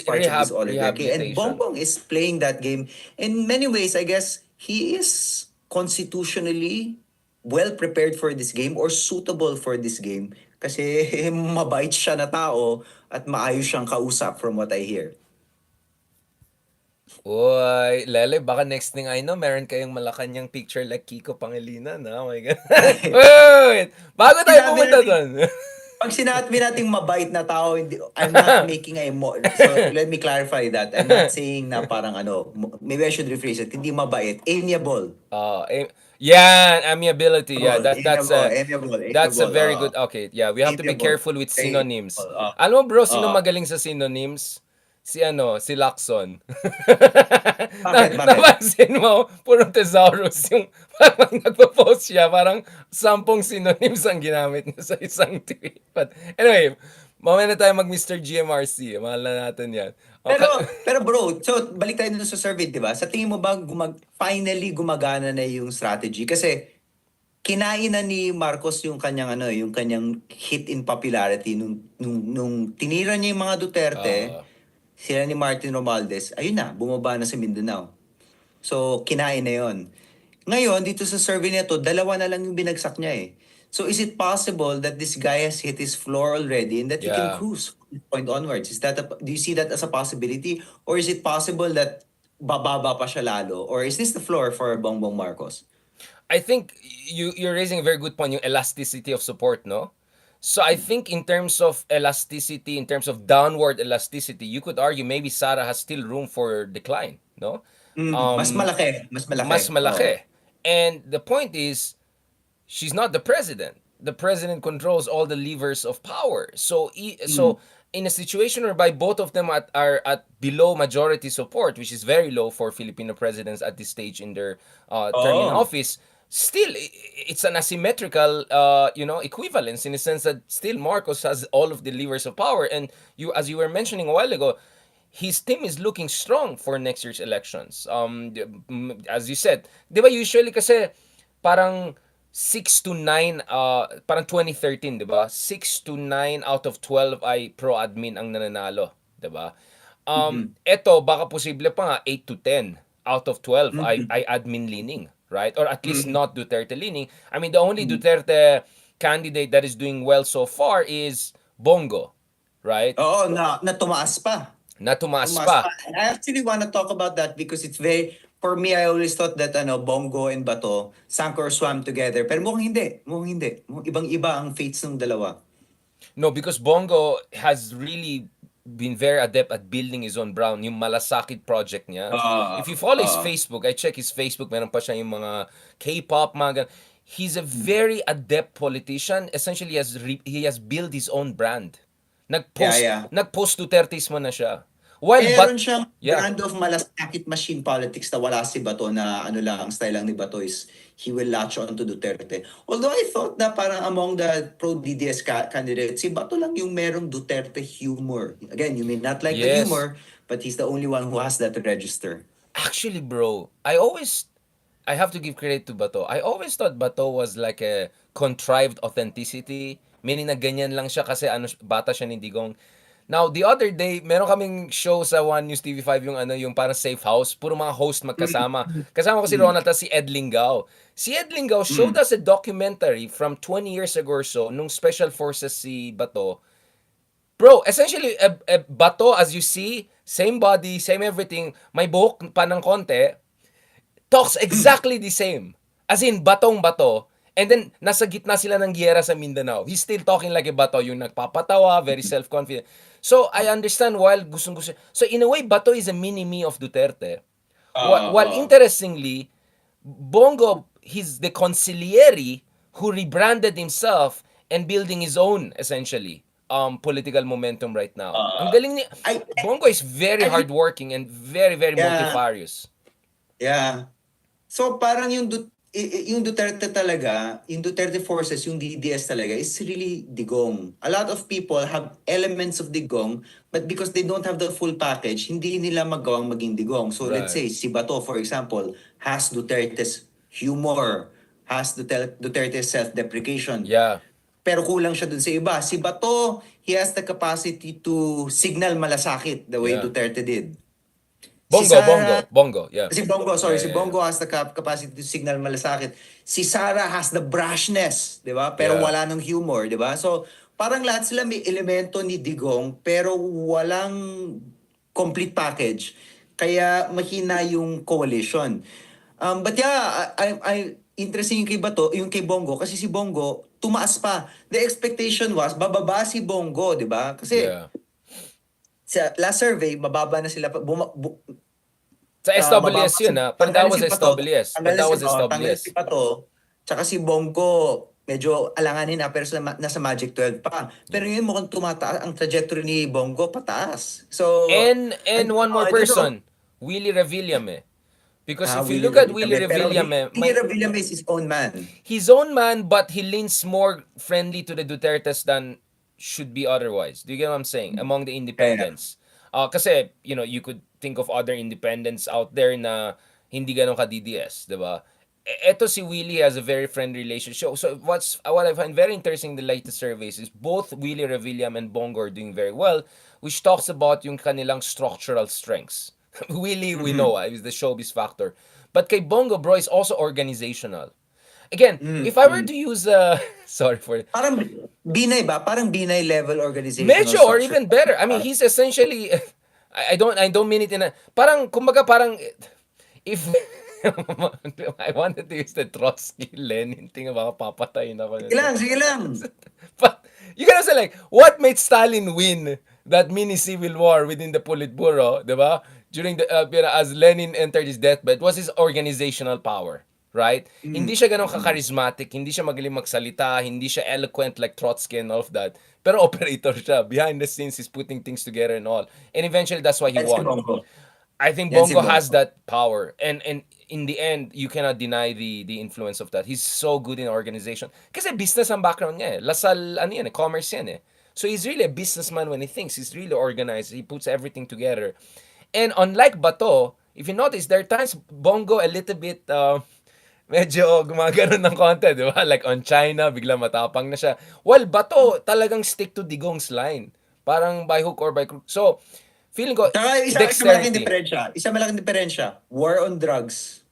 parts of this oligarchy. And Rehabilitation. Bongbong is playing that game. In many ways, I guess he is constitutionally well prepared for this game or suitable for this game kasi mabait siya na tao at maayos siyang kausap from what I hear. Uy, Lele, baka next thing I know, meron kayong Malacanang picture like Kiko Pangilinan, ha? Oh my God. Wait! Bago tayo Sinabi pumunta natin, doon. pag sinabi nating mabait na tao, I'm not making so let me clarify that. I'm not saying na parang maybe I should rephrase it. Hindi mabait, amiable. Yeah, amiability. Yeah, that's a Amiable. very good. Okay, yeah, we have to be Amiable. careful with Okay. synonyms. Alam mo bro, sino Uh, magaling sa synonyms? Si Lacson. bakit? Napansin mo, puro thesaurus yung pag nagpo-post siya, parang 10 synonyms ang ginamit niya sa isang tweet. But anyway, mamaya na tayo mag Mr. GMRC. Mahal na natin yan. Okay. Pero bro, so balik tayo dun sa survey, di ba? Sa tingin mo ba finally gumagana na yung strategy? Kasi kinain na ni Marcos yung kanyang yung kanyang hit in popularity nung tinira niya yung mga Duterte, sila ni Martin Romualdez, ayun na, bumaba na sa Mindanao. So, kinain na yon. Ngayon, dito sa survey nito, 2 na lang yung binagsak niya eh. So, is it possible that this guy has hit his floor already and that he can Yeah. cruise from this point onwards? Do you see that as a possibility? Or is it possible that bababa pa siya lalo? Or is this the floor for Bongbong Marcos? I think you're raising a very good point, yung elasticity of support, no? So I think in terms of elasticity, in terms of downward elasticity, you could argue maybe Sara has still room for decline, no? Mas malaki. Mas malaki. Mas malaki. Oo. And the point is, she's not the president. The president controls all the levers of power. So in a situation whereby both of them are at below majority support, which is very low for Filipino presidents at this stage in their term in Oo. office, still it's an asymmetrical equivalence in the sense that still Marcos has all of the levers of power, and as you were mentioning a while ago, his team is looking strong for next year's elections. As you said, di ba usually kasi parang 6 to 9, parang 2013, di ba? 6 to 9 out of 12 ay pro-admin ang nananalo, di ba? Eto, baka posible pa nga 8 to 10 out of 12 ay admin leaning, right? Or at least not Duterte leaning. I mean, the only Duterte candidate that is doing well so far is Bongo, right? Oo, na tumaas pa. Na tumaas Tumaas pa. pa. And I actually want to talk about that because it's for me, I always thought that Bongo and Bato sank or swam together. Pero mukhang hindi. Mukhang ibang-iba ang fates ng dalawa. No, because Bongo has really been very adept at building his own brand, yung Malasakit project niya. If you follow his Facebook, I check his Facebook, meron pa siya yung mga K-pop, mga he's a very adept politician. Essentially, he has built his own brand. Nag-post Duterteismo na siya. Meron siyang brand of malasakit machine politics na wala si Bato na ang style lang ni Bato is he will latch on to Duterte. Although I thought na parang among the pro-DDS candidates, si Bato lang yung merong Duterte humor. Again, you may not like the humor, but he's the only one who has that register. Actually, bro, I have to give credit to Bato. I always thought Bato was like a contrived authenticity. Meaning na ganyan lang siya kasi bata siya ni Digong. Now, the other day, meron kaming show sa One News TV5 yung parang safe house. Puro mga host magkasama. Kasama ko si Ronald at si Ed Lingao. Si Ed Lingao showed us a documentary from 20 years ago or so nung Special Forces si Bato. Bro, essentially, Bato, as you see, same body, same everything, may buhok pa ng konti. talks exactly the same. As in, batong-bato. And then, nasa gitna sila ng giyera sa Mindanao. He's still talking like a bato. Yung nagpapatawa, very self-confident. So, I understand while gustong-gusto. So, in a way, Bato is a mini-me of Duterte. While Oo. interestingly, Bongo, he's the consigliere who rebranded himself and building his own, essentially, political momentum right now. Ang galing ni... I, Bongo is very I, hardworking and very, very yeah, multifarious. yeah. So parang yung Duterte talaga, yung Duterte forces, yung DDS talaga is really digong. A lot of people have elements of digong, but because they don't have the full package, hindi nila magawang maging digong. So let's Right. say si Bato, for example, has Duterte's humor, has Duterte's self-deprecation. Yeah. Pero kulang siya dun sa iba. Si Bato, he has the capacity to signal malasakit the way Yeah. Duterte did. Si Bongo, Sara, Bongo. Yeah. si Bongo, sorry, Yeah, si yeah, yeah. Bongo has the capacity to signal malasakit. Si Sara has the brashness, di ba? Pero Yeah. wala ng humor, di ba? So, parang lahat sila may elemento ni Digong, pero walang complete package. Kaya mahina yung coalition. But yeah, interesting yung kay Bato, yung kay Bongo, kasi si Bongo, tumaas pa. The expectation was, bababa si Bongo, di ba? Kasi Yeah. sa last survey, mababa na sila, Sa mababa SWS si yun, ha? But that tanggalin was si Pato, SWS. But that was tanggalin si SWS. Pato, tsaka si Bongo, medyo alanganin na pero nasa Magic 12 pa. Pero Yeah. yun mukhang tumataas ang trajectory ni Bongo pataas. So, And one more I don't know. person, Willie Revillame. Because if you Willie look at Willie Revillame. Pero Revillame, Willie Revillame is his own man. his own man, but he leans more friendly to the Dutertes than should be otherwise. Do you get what I'm saying? Among the Kaya, independents. Kasi, you could think of other independents out there na hindi ganun ka-DDS, di ba? Eto si Willie has a very friendly relationship. So what I find very interesting in the latest surveys is both Willie Revillame and Bongo are doing very well, which talks about yung kanilang structural strengths. Willie, we know, is the showbiz factor. But kay Bongo, bro, is also organizational. Again, if I were to use sorry for parang Binay ba? Parang Binay level organizational medyo or structure. even better. I mean, he's essentially I don't mean it in a parang kumbaga parang if I wanted to use the Trotsky Lenin thing about papatayin ako Sige nito. lang, sige lang. But you gotta say like, what made Stalin win that mini civil war within the Politburo, di ba? During the as Lenin entered his deathbed was his organizational power, right? Hindi siya ganun ka-charismatic, hindi siya magaling magsalita, hindi siya eloquent like Trotsky and all of that. Pero operator siya. Behind the scenes, he's putting things together and all. And eventually, that's why he Yan si won. Bongo. I think Yan si Bongo has Bongo. that power, and in the end, you cannot deny the influence of that. He's so good in organization. Kasi business ang background niya. Lasal ano yan, commerce yan. So he's really a businessman when he thinks. He's really organized. He puts everything together. And unlike Bato, if you notice, there are times Bongo a little bit medyo gumagano ng konti, di ba? Like on China, bigla matapang na siya. Well, Bato talagang stick to Digong's line. Parang by hook or by crook. So, feeling ko, Tsaka isa malaking dexterity. diferensya. Isa malaking diferensya. War on drugs.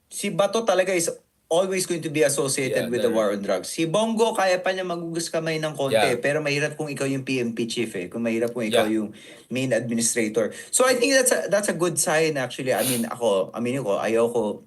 Si Bato talaga is always going to be associated with the war on drugs. Si Bongo, kaya pa niya magugas kamay ng konti. Yeah. Pero mahirap kung ikaw yung PNP chief eh. Kung mahirap kung ikaw Yeah. yung main administrator. So I think that's a good sign actually. I mean, ayoko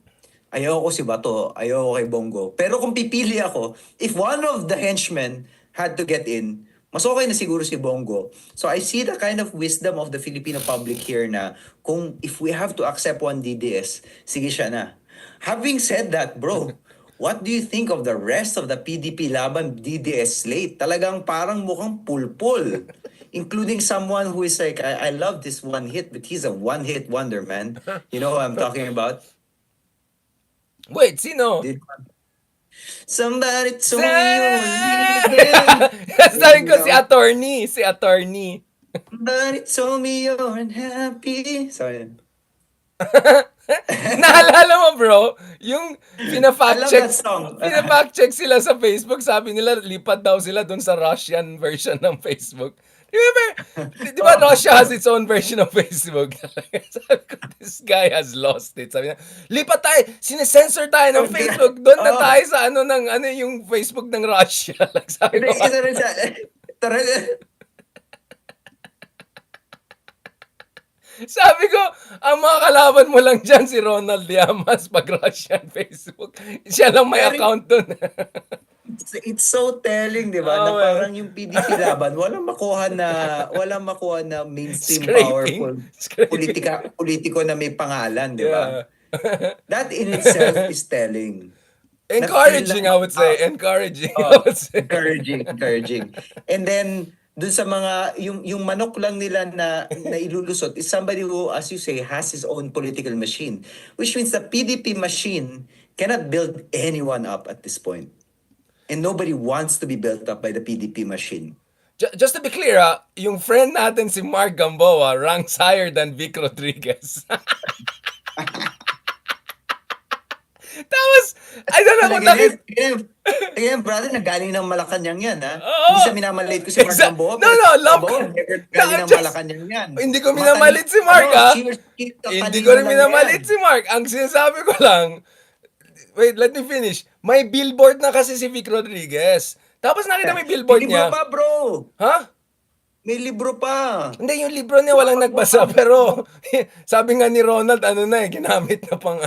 si Bato, ayoko kay Bongo. Pero kung pipili ako, if one of the henchmen had to get in, mas okay na siguro si Bongo. So I see the kind of wisdom of the Filipino public here na kung if we have to accept one DDS, sige siya na. Having said that, bro, what do you think of the rest of the PDP Laban DDS slate? Talagang parang mukhang pulpul. Including someone who is like, I love this one hit, but he's a one-hit wonder, man. You know who I'm talking about? Wait, sino? Somebody told me you were leaving. Sabi ko si attorney. Somebody told me you're unhappy. Sorry. Naalala mo bro, yung I love that song. pina-fact check sila sa Facebook, sabi nila lipat daw sila dun sa Russian version ng Facebook. Remember, di ba Russia has its own version of Facebook? Sabi ko, this guy has lost it. Sabi niya, lipat tayo, sinesensor tayo ng Facebook, doon na tayo sa ano yung Facebook ng Russia. Like, sabi ko, Isa rin siya. Talaga. Sabi ko, ang mga kalaban mo lang dyan si Ronald Llamas pag Russian Facebook. Siya lang may Pero account dun. it's so telling, 'di ba? Na Oh, man. parang yung PDP laban, walang makuha na mainstream Scraping. powerful Scraping. politiko na may pangalan, 'di ba? Yeah. That in itself is telling. Na-feel Encouraging, lang I would say. Encouraging, I oh, would say. encouraging. And then dun sa mga yung manok lang nila na ilulusot is somebody who, as you say, has his own political machine, which means the PDP machine cannot build anyone up at this point. And nobody wants to be built up by the PDP machine. Just to be clear, yung friend natin si Mark Gamboa ranks higher than Vic Rodriguez. Tapos, I don't know kung Again, brother, nagaling ng Malacanang yan, ha? Oo. Hindi sa minamaliit ko si Mark Gamboa. No, no, love Gamboa, ko. never No, galing ng just- Malacanang yan. Hindi ko minamalit si Mark, Cheers, Hindi ko rin minamalit si Mark. Ang sinasabi ko lang, wait, let me finish. May billboard na kasi si Vic Rodriguez. Tapos nakita mo yung billboard Libro niya. pa, bro! Ha? May libro pa! Hindi, yung libro niya walang nagbasa. Pero sabi nga ni Ronald, ginamit na pang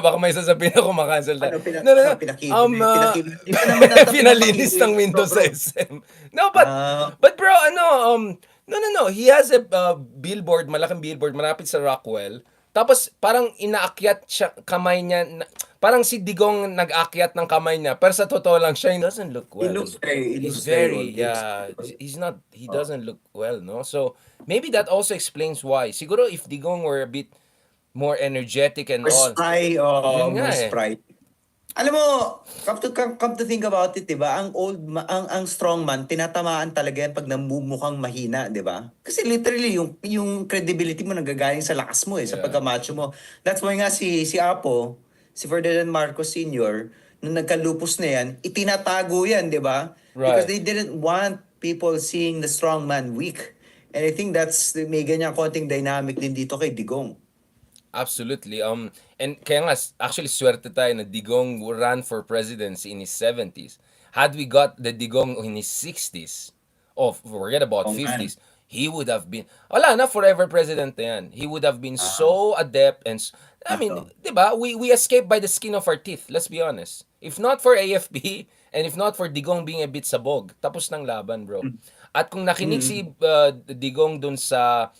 baka may sasabihin ako makancel na. Di pa naman natin Pinalinis ng Windows sa SM. No, but bro, no. He has a billboard, malaking billboard, malapit sa Rockwell. Tapos parang inaakyat siya, kamay niya, parang si Digong nag-akyat ng kamay niya, pero sa totoo lang siya, he doesn't look well. He He's looks very very, old. yeah, he doesn't look well, no? So, maybe that also explains why. Siguro if Digong were a bit more energetic and More all. spry, Yun nga more eh. spry. Alam mo, come to think about it, 'di ba? Ang strongman tinatamaan talaga yan pag namumukhang mahina, 'di ba? Kasi literally yung credibility mo nanggagaling sa lakas mo sa Yeah. pagkamacho mo. That's why nga si Apo, si Ferdinand Marcos Sr., nung nagkalupos na yan, itinatago yan, 'di ba? Because Right. they didn't want people seeing the strongman weak. And I think that's may ganyang konting dynamic din dito kay Digong. Absolutely. And kaya nga, actually, swerte tayo na Digong ran for presidency in his 70s. Had we got the Digong in his 60s, forget about Oh, man. 50s, he would have been, wala na, forever president na yan. He would have been so adept and, I mean, di ba, we escaped by the skin of our teeth, let's be honest. If not for AFP, and if not for Digong being a bit sabog, tapos ng laban, bro. At kung nakinig si Digong dun sa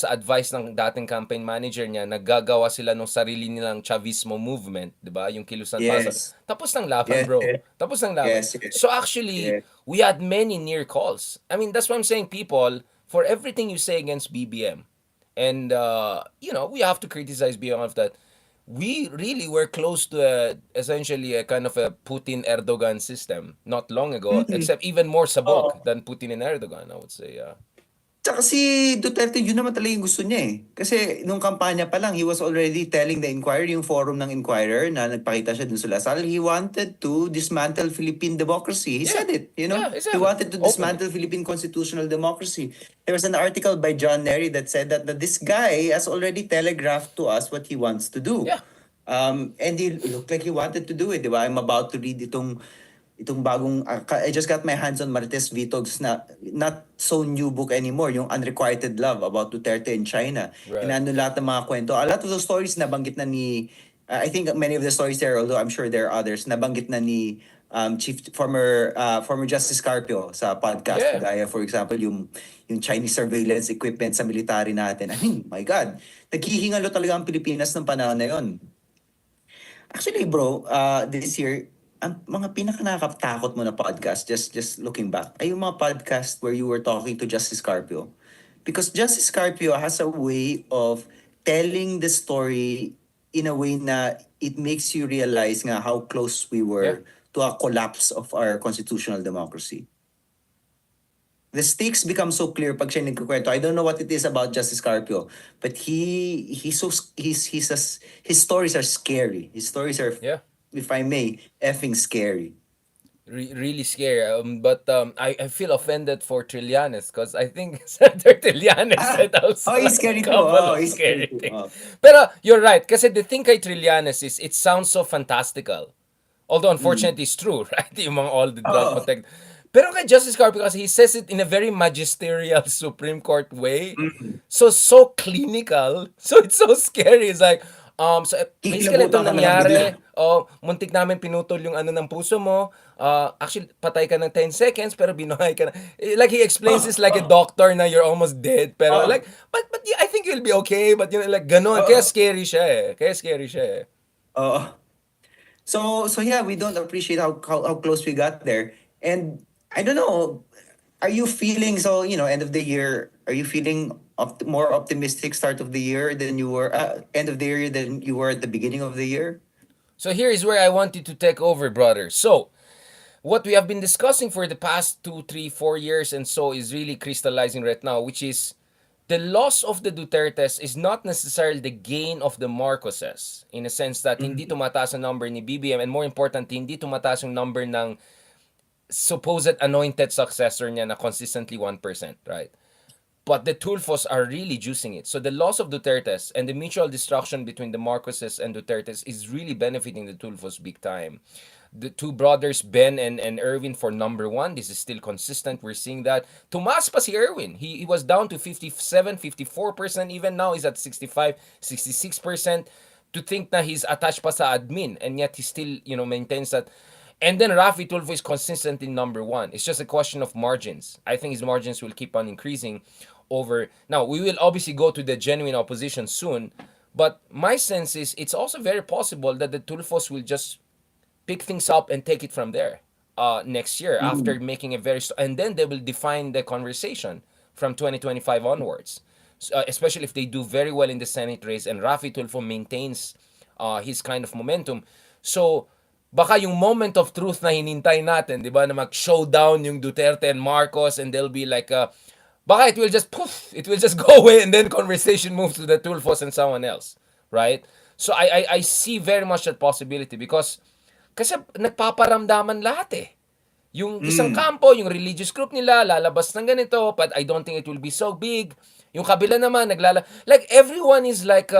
advice ng dating campaign manager niya, naggagawa sila ng sarili nilang Chavismo movement, 'di ba? Yung kilusan Yes. pasa. Tapos ng laban, Yes, bro. yes. Tapos ng laban. Yes, yes. So actually, Yes. we had many near calls. I mean, that's why I'm saying, people, for everything you say against BBM, and we have to criticize BBM of that. We really were close to essentially a kind of a Putin-Erdogan system not long ago, except even more sabog than Putin and Erdogan, I would say. Tsaka si Duterte, yun naman talaga yung gusto niya eh. Kasi nung kampanya pa lang, he was already telling the Inquirer, yung forum ng Inquirer, na nagpakita siya dun sa Lasal, he wanted to dismantle Philippine democracy. He Yeah. said it, you know? Yeah, exactly. He wanted to dismantle Philippine constitutional democracy. There was an article by John Nery that said that this guy has already telegraphed to us what he wants to do. Yeah. And he looked like he wanted to do it, di ba? I'm about to read itong bagong, I just got my hands on Marites Vitog's not so new book anymore, yung Unrequited Love about Duterte in China. Right. And ano lahat ng mga kwento. A lot of those stories nabanggit na ni, I think many of the stories there, although I'm sure there are others, nabanggit na ni former Justice Carpio sa podcast. Yeah. Gaya, for example, yung Chinese surveillance equipment sa military natin. I mean, my God, naghihingalo talaga ang Pilipinas ng panahon na yun. Actually, bro, this year, ang mga pinakanakatakot mo na podcast, just looking back, ay yung mga podcast where you were talking to Justice Carpio. Because Justice Carpio has a way of telling the story in a way na it makes you realize nga how close we were to a collapse of our constitutional democracy. The stakes become so clear pag siya nagkukwento. I don't know what it is about Justice Carpio, but his stories are scary. His stories are, if I may, effing scary. Really scary. But I feel offended for Trillanes because I think Senator Trillanes said also he's scary too. couple of He's scary scary too. things. Pero you're right. Kasi the thing kay Trillanes is it sounds so fantastical. Although unfortunately it's true, right? Yung mga all the drug protect. Pero kay Justice Carpio kasi he says it in a very magisterial Supreme Court way. So clinical. So it's so scary. It's like, so basically ito Kikilabutan ka na lang bigla. nangyari. Muntik namin pinutol yung ano ng puso mo. Actually, patay ka ng 10 seconds pero binuhay ka na. Like he explains this like a doctor na you're almost dead. Pero Oh. like, but yeah, I think you'll be okay. But you know, like ganon. Kaya scary siya eh. Kaya scary siya eh. Oo. So yeah, we don't appreciate how close we got there. And I don't know, are you feeling so, end of the year, are you feeling more optimistic start of the year than you were end of the year than you were at the beginning of the year? So here is where I want you to take over, brother. So, what we have been discussing for the past 2, 3, 4 years and so is really crystallizing right now, which is the loss of the Dutertes is not necessarily the gain of the Marcoses in a sense that hindi tumataas ang number ni BBM and more important, hindi tumataas yung number ng supposed anointed successor niya na consistently 1%, right? But the Tulfos are really juicing it. So the loss of Dutertes and the mutual destruction between the Marcoses and Dutertes is really benefiting the Tulfos big time. The two brothers, Ben and Erwin, for number one. This is still consistent. We're seeing that. Tumaas pa si Erwin. He was down to 57, 54%. Even now, he's at 65, 66%. To think na he's attached pa sa admin. And yet, he still, maintains that. And then Rafi Tulfo is consistent in number one. It's just a question of margins. I think his margins will keep on increasing over. Now, we will obviously go to the genuine opposition soon. But my sense is it's also very possible that the Tulfos will just pick things up and take it from there next year after making a and then they will define the conversation from 2025 onwards. Especially if they do very well in the Senate race and Rafi Tulfo maintains his kind of momentum. So, baka yung moment of truth na hinintay natin, di ba, na mag-showdown yung Duterte and Marcos and they'll be like, baka it will just, poof, it will just go away and then conversation moves to the Tulfos and someone else. Right? So, I see very much that possibility because kasi nagpaparamdaman lahat eh. Yung isang kampo, yung religious group nila, lalabas ng ganito, but I don't think it will be so big. Yung kabila naman, like everyone is like,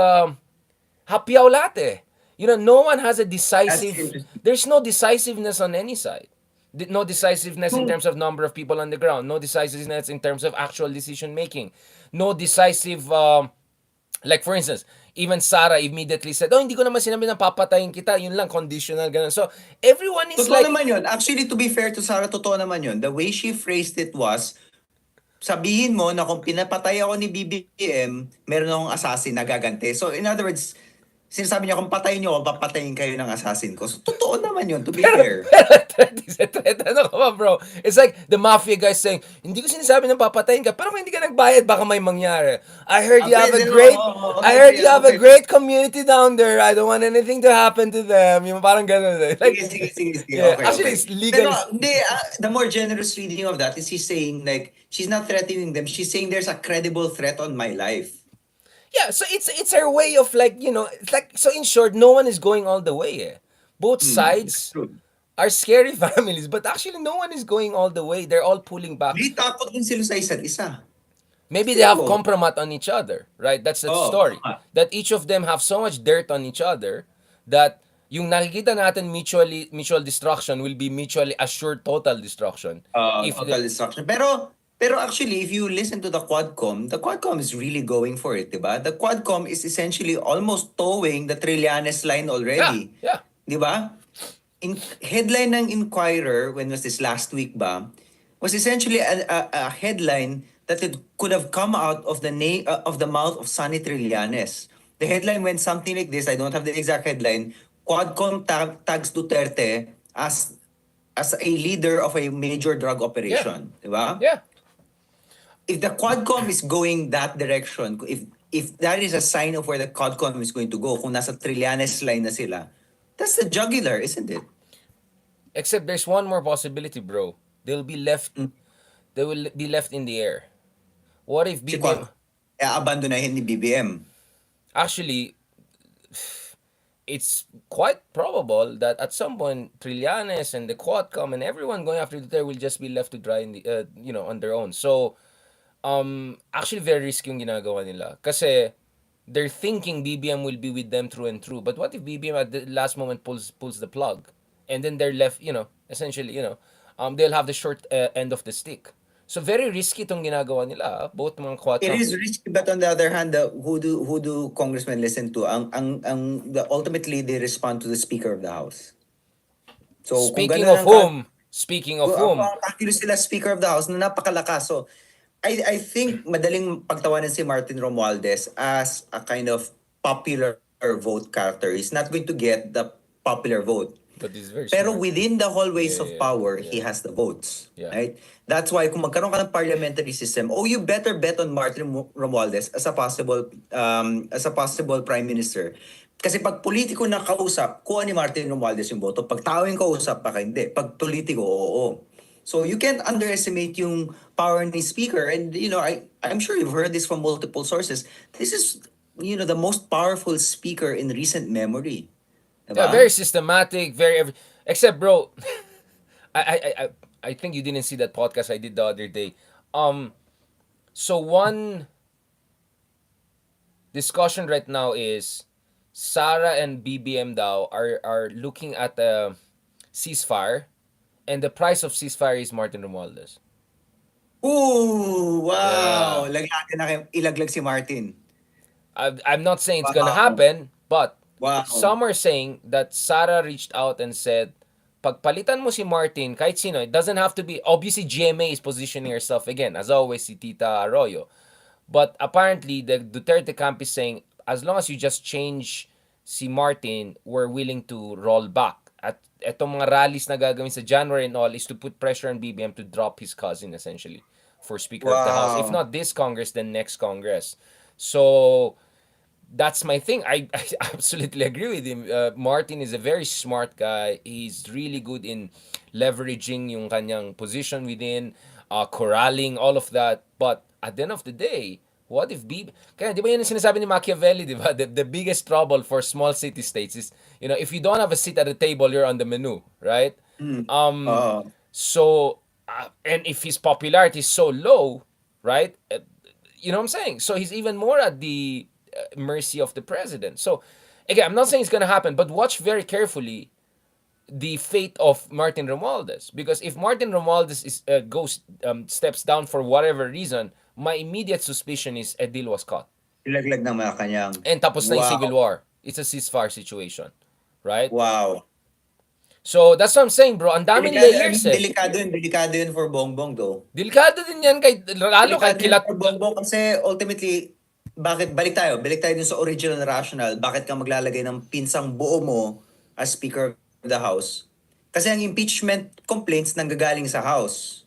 hapyaw lahat eh. No one has a there's no decisiveness on any side. No decisiveness in terms of number of people on the ground. No decisiveness in terms of actual decision making. No decisive, like for instance, even Sara immediately said, hindi ko naman sinabi na papatayin kita. Yun lang, conditional, ganun. So, everyone is Totoo like, naman yun. Actually, to be fair to Sarah, totoo naman yun. The way she phrased it was, sabihin mo na kung pinapatay ako ni BBM, meron akong assassin na gaganti. So, in other words, sinasabi niya, kung patayin niyo ako, papatayin kayo ng assassin ko. So, totoo naman yun, to be fair. threat is a threat. Ano ka ba, bro? It's like the mafia guys saying, hindi ko sinasabi na papatayin ka, pero kung hindi ka nagbayad, baka may mangyari. I heard you have a great community down there. I don't want anything to happen to them. Yung parang ganun. Like, Sige. yeah, Okay, actually, okay. it's legal. Pero, hindi, the more generous reading of that is he's saying, like, she's not threatening them. She's saying there's a credible threat on my life. Yeah, so it's her way of like, it's like, so in short, no one is going all the way eh. Both sides True. are scary families, but actually no one is going all the way. They're all pulling back. Hindi takot din sila sa isa't isa. Maybe they have Oo. compromise on each other, right? That's the Oo, story. tama. That each of them have so much dirt on each other that yung nakikita natin mutual destruction will be mutually assured total destruction. Total destruction. Pero actually, if you listen to the Quadcom is really going for it, diba? The Quadcom is essentially almost towing the Trillanes line already. Yeah. Diba? Headline ng Inquirer, when was this, last week ba, was essentially a headline that it could have come out of the mouth of Sonny Trillanes. The headline went something like this, I don't have the exact headline, Quadcom tags Duterte as a leader of a major drug operation. Diba? Yeah. If the Quadcom is going that direction, if that is a sign of where the Quadcom is going to go, kung nasa Trillanes line na sila, that's the jugular, isn't it? Except there's one more possibility, bro. They will be left in the air. What if Si BBM abandonahin ni BBM. actually it's quite probable that at some point Trillanes and the Quadcom and everyone going after Duterte will just be left to dry in the on their own. So actually very risky yung ginagawa nila kasi they're thinking BBM will be with them through and through. But what if BBM at the last moment pulls the plug and then they're left, essentially, they'll have the short end of the stick. So very risky itong ginagawa nila, both mga It kwatro. is risky, but on the other hand, who do congressmen listen to? Ultimately they respond to the Speaker of the House. So kung Speaking ganun of ang whom, speaking of whom, kakilo sila Speaker of the House na napakalakas. So I think madaling pagtawanan si Martin Romualdez as a kind of popular vote character. He's not going to get the popular vote. but he's very Pero smart. within the hallways of Yeah, power, he yeah, has the votes. yeah. Right? That's why kung magkaroon ka ng parliamentary system, you better bet on Martin Romualdez as a possible prime minister. Kasi pag politiko na kausap, kuha ni Martin Romualdez yung boto. Pag tao yung kausap, baka hindi. Pag politiko, oo. So you can't underestimate yung power ni speaker. And I'm sure you've heard this from multiple sources. This is the most powerful speaker in recent memory. Yeah, Diba? very systematic, except bro, I, I I I I think you didn't see that podcast I did the other day. So one discussion right now is Sara and BBM daw are looking at a ceasefire, and the price of ceasefire is Martin Romualdez. Ooh, wow. Yeah. Lagyan na kayo, ilaglag si Martin. I'm not saying it's gonna Wow. happen, but Wow. some are saying that Sara reached out and said, pagpalitan mo si Martin, kahit sino, it doesn't have to be, obviously GMA is positioning herself again, as always, si Tita Arroyo. But apparently, the Duterte camp is saying, as long as you just change si Martin, we're willing to roll back. At etong mga rallies na gagawin sa January and all is to put pressure on BBM to drop his cousin, essentially, for Speaker of the House. If Wow. not this Congress, then next Congress. So, that's my thing. I absolutely agree with him. Martin is a very smart guy. He's really good in leveraging yung kanyang position within, corralling, all of that. But at the end of the day, what if kaya di ba yun yung sinasabi ni Machiavelli, di ba? The biggest trouble for small city states is, if you don't have a seat at the table, you're on the menu, right? Mm. Um, Oo. so, and if his popularity is so low, right? You know what I'm saying? So he's even more at the mercy of the president. So again, I'm not saying it's gonna happen, but watch very carefully the fate of Martin Romualdez, because if Martin Romualdez goes steps down for whatever reason, my immediate suspicion is a deal was cut Ilaglag ng mga kanyang. and tapos na yung civil Wow. war. It's a ceasefire situation, right? Wow. So that's what I'm saying, bro. Ang daming Delikado, I layers mean, eh. delikado yun for Bongbong though. Delikado din yan lalo kay Delikado yun kilat. for Bongbong kasi ultimately, balik tayo dun sa original rationale, bakit ka maglalagay ng pinsang buo mo as Speaker of the House? Kasi ang impeachment complaints nanggagaling sa House.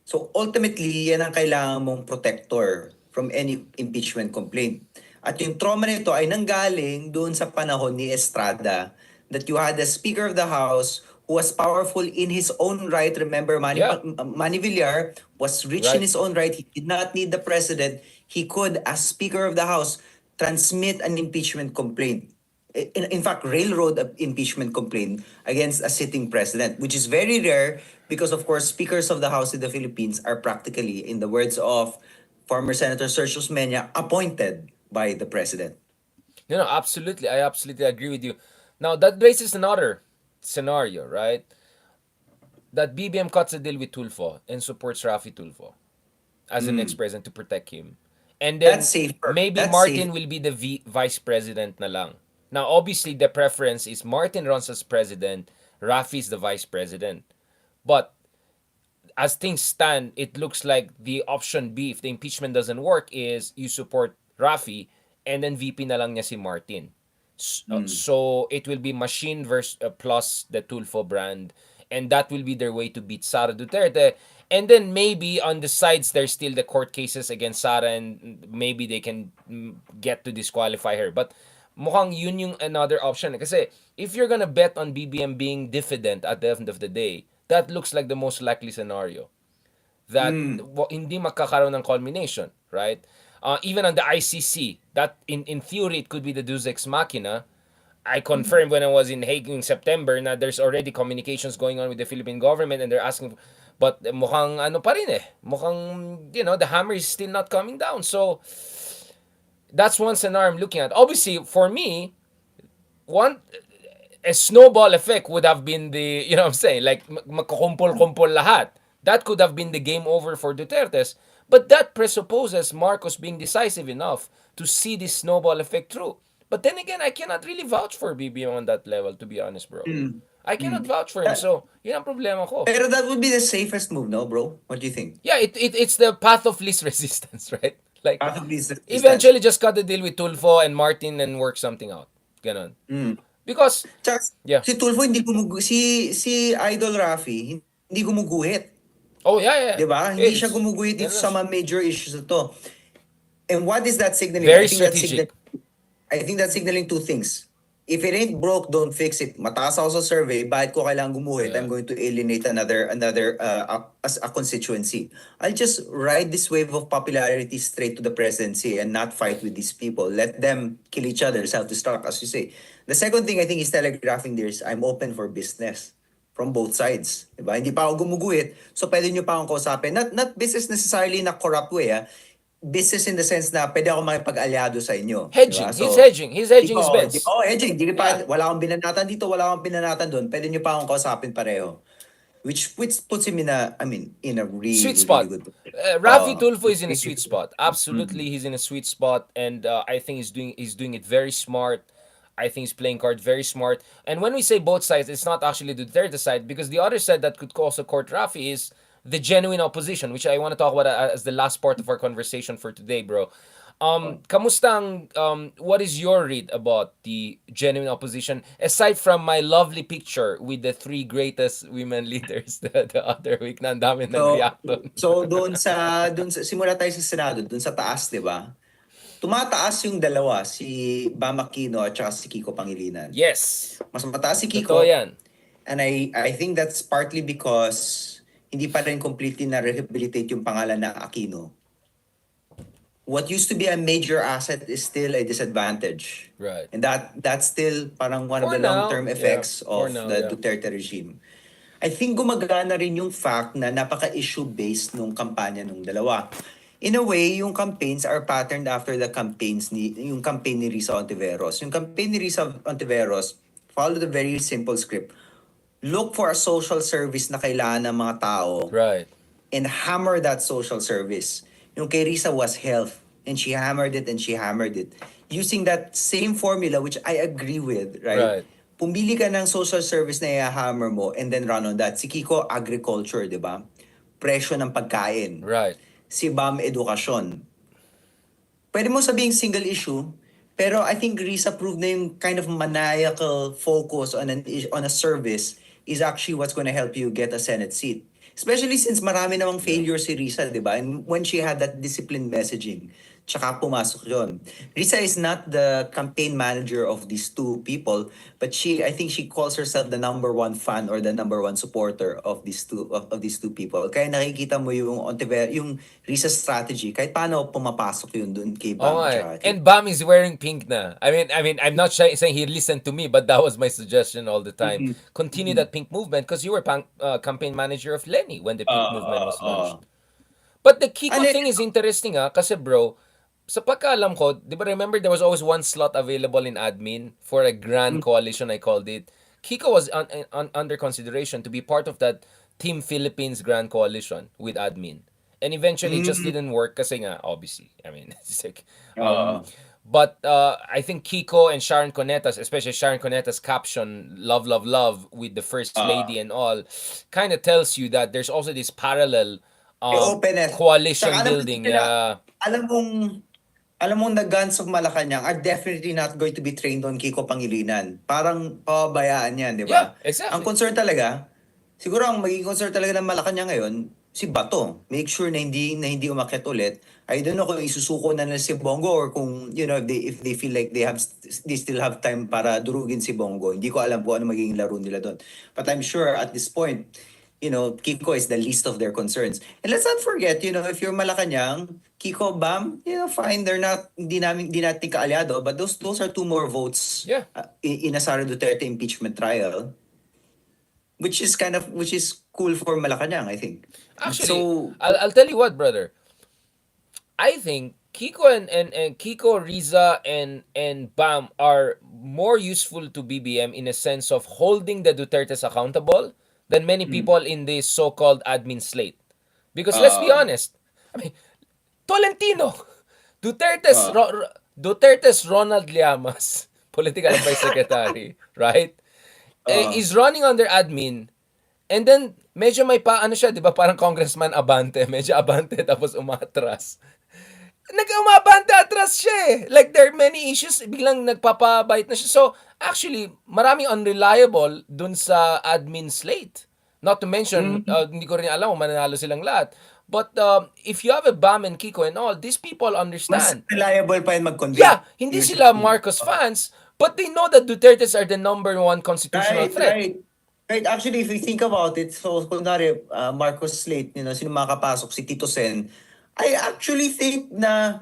So ultimately, yan ang kailangan mong protector from any impeachment complaint. At yung trauma nito ay nanggaling doon sa panahon ni Estrada that you had a Speaker of the House who was powerful in his own right. Remember, Yeah. Manny Villar was rich in Right. his own right. He did not need the president. He could, as Speaker of the House, transmit an impeachment complaint. In fact, railroad impeachment complaint against a sitting president, which is very rare because, of course, speakers of the House in the Philippines are practically, in the words of former Senator Sergio Mena, appointed by the president. No, absolutely. I absolutely agree with you. Now, that raises another scenario, right? That BBM cuts a deal with Tulfo and supports Rafi Tulfo as the next president to protect him. And That's then safer. maybe That's safe. Martin will be the vice president na lang. Now, obviously, the preference is Martin runs as president, Rafi is the vice president. But as things stand, it looks like the option B, if the impeachment doesn't work, is you support Rafi and then VP na lang niya si Martin. So it will be machine versus plus the Tulfo brand, and that will be their way to beat Sara Duterte. And then maybe on the sides there's still the court cases against Sara, and maybe they can get to disqualify her. But mukhang yun yung another option. Kasi if you're gonna bet on BBM being diffident at the end of the day, that looks like the most likely scenario. That hindi magkakaroon ng culmination, right? Even on the ICC, that in theory it could be the Deus Ex Machina. I confirmed when I was in Hague in September na there's already communications going on with the Philippine government, and they're asking, but mukhang ano pa rin eh. Mukhang, the hammer is still not coming down. So, that's one scenario I'm looking at. Obviously, for me, one a snowball effect would have been the, you know what I'm saying, like magkukumpol-kumpol lahat. That could have been the game over for Duterte's. But that presupposes Marcos being decisive enough to see this snowball effect through. But then again, I cannot really vouch for BBM on that level, to be honest, bro. Mm. I cannot Mm. vouch for him. That, So, yun ang problema ko. pero that would be the safest move, no, bro? What do you think? Yeah, it's the path of least resistance, right? Like, Path of least resistance. eventually just cut the deal with Tulfo and Martin and work something out. Ganon. Mm. Because, Tsaka, yeah. si Tulfo hindi si Idol Rafi hindi gumuguhit. Oh, yeah. 'Di ba? Hindi siya It's, gumuguhit dito yeah, sa mga major issues na to. And what is that signaling? very strategic. I think that's signaling two things. If it ain't broke, don't fix it. Mataas ako sa survey, bakit ko kailangan gumuhit? Yeah. I'm going to alienate another a constituency. I'll just ride this wave of popularity straight to the presidency and not fight with these people. Let them kill each other, self-destruct, as you say. The second thing I think is telegraphing there is I'm open for business from both sides. Diba? Hindi pa ako gumuguhit, so pwede nyo pa akong kausapin. Not business necessarily na corrupt way, business in the sense na pwede ako makipag-alyado sa inyo. Hedging. Diba? He's hedging. He's hedging his bets. Hedging. Di pa, Yeah. wala akong binanatan dito, wala akong binanatan doon. Pwede nyo pa akong kausapin pareho. Which puts him in a really, Sweet spot. really good Rafi Tulfo is in a sweet spot. Mhm. Absolutely, he's in a sweet spot, and I think he's doing it very smart. I think he's playing card very smart. And when we say both sides, it's not actually the Duterte side, because the other side that could also court Rafi is the genuine opposition, which I want to talk about as the last part of our conversation for today, bro. Kamusta what is your read about the genuine opposition, aside from my lovely picture with the three greatest women leaders the other week na ang dami nag-react doon? So doon sa simula tayo sa Senado, doon sa taas, 'di ba? Tumataas yung dalawa, si Bam Aquino at saka si Kiko Pangilinan. Yes. Mas mataas si Totoo Kiko. yan. And I think that's partly because hindi pa rin completely na-rehabilitate yung pangalan na Aquino. What used to be a major asset is still a disadvantage. Right. And that's still parang one of For the now, long-term yeah. effects For of now, the yeah. Duterte regime. I think gumagana rin yung fact na napaka-issue-based nung kampanya nung dalawa. In a way, yung campaigns are patterned after the yung campaign ni Risa Ontiveros. Yung campaign ni Risa Ontiveros followed a very simple script. Look for a social service na kailangan ng mga tao Right. and hammer that social service. Yung kay Risa was health, and she hammered it and she hammered it. Using that same formula, which I agree with, right? Right. Pumili ka ng social service na i-hammer mo and then run on that. Si Kiko, agriculture, di ba? Presyo ng pagkain. Right. Si Bam, edukasyon. Pwede mo sabihing single issue, pero I think Risa proved na yung kind of maniacal focus on a service is actually what's going to help you get a Senate seat. Especially since marami namang failure si Risa, di ba? And when she had that disciplined messaging, tsaka pumasok yun. Risa is not the campaign manager of these two people, but I think she calls herself the number one fan or the number one supporter of these two people. Kaya nakikita mo yung Risa strategy, kahit paano pumapasok yun dun kay Bam. Oh, and Bam is wearing pink na. I mean, I'm not saying he listened to me, but that was my suggestion all the time. Continue that pink movement, because you were campaign manager of Lenny when the pink movement was launched. But the Kiko thing is interesting, kasi bro, sa pagkaalam ko, di ba remember there was always one slot available in admin for a grand coalition, I called it. Kiko was under consideration to be part of that Team Philippines grand coalition with admin. And eventually it just didn't work kasi nga, obviously. I mean, it's like, but I think Kiko and Sharon Cunetas, especially Sharon Cunetas' caption, love, love, love, with the First Lady and all, kind of tells you that there's also this parallel openness. coalition Tsaka building. Alam mong the guns of Malacanang are definitely not going to be trained on Kiko Pangilinan. Parang pababayaan yan, di ba? Yeah, exactly. Ang concern talaga, siguro ang magiging concern talaga ng Malacanang ngayon, si Bato. Make sure na hindi umakyat ulit. I don't know kung isusuko na si Bongo or kung, if they feel like they still have time para durugin si Bongo. Hindi ko alam kung ano magiging laro nila doon. But I'm sure at this point, Kiko is the least of their concerns. And let's not forget, if you're Malacanang, Kiko, Bam, fine, hindi natin kaalyado, but those are two more votes Yeah. in a Sara Duterte impeachment trial, which is cool for Malacanang, I think. Actually, So, I'll tell you what, brother. I think and Kiko, Riza, and Bam are more useful to BBM in a sense of holding the Dutertes accountable than many people in this so-called admin slate. Because let's be Uh, honest, I mean, Tolentino, uh, Duterte's Ronald Llamas, political advice secretary, right? uh, Is running under admin. And then, medyo may ano siya, di ba? Parang Congressman Abante. Medyo Abante tapos umatras. Nag-umabante atras siya eh. Like, there are many issues, biglang nagpapabait na siya. So, actually, maraming unreliable dun sa admin slate. Not to mention, mm, hindi ko rin alam kung mananalo silang lahat. But if you have a Bam and Kiko and all, these people mas understand. reliable pa yun mag-convict. Yeah, hindi You're sila saying. Marcos fans, but they know that Dutertes are the number one constitutional Right, threat. right. Right, actually, if you think about it, so kunwari, Marcos Slate, sino makapasok, si Tito Sen, I actually think na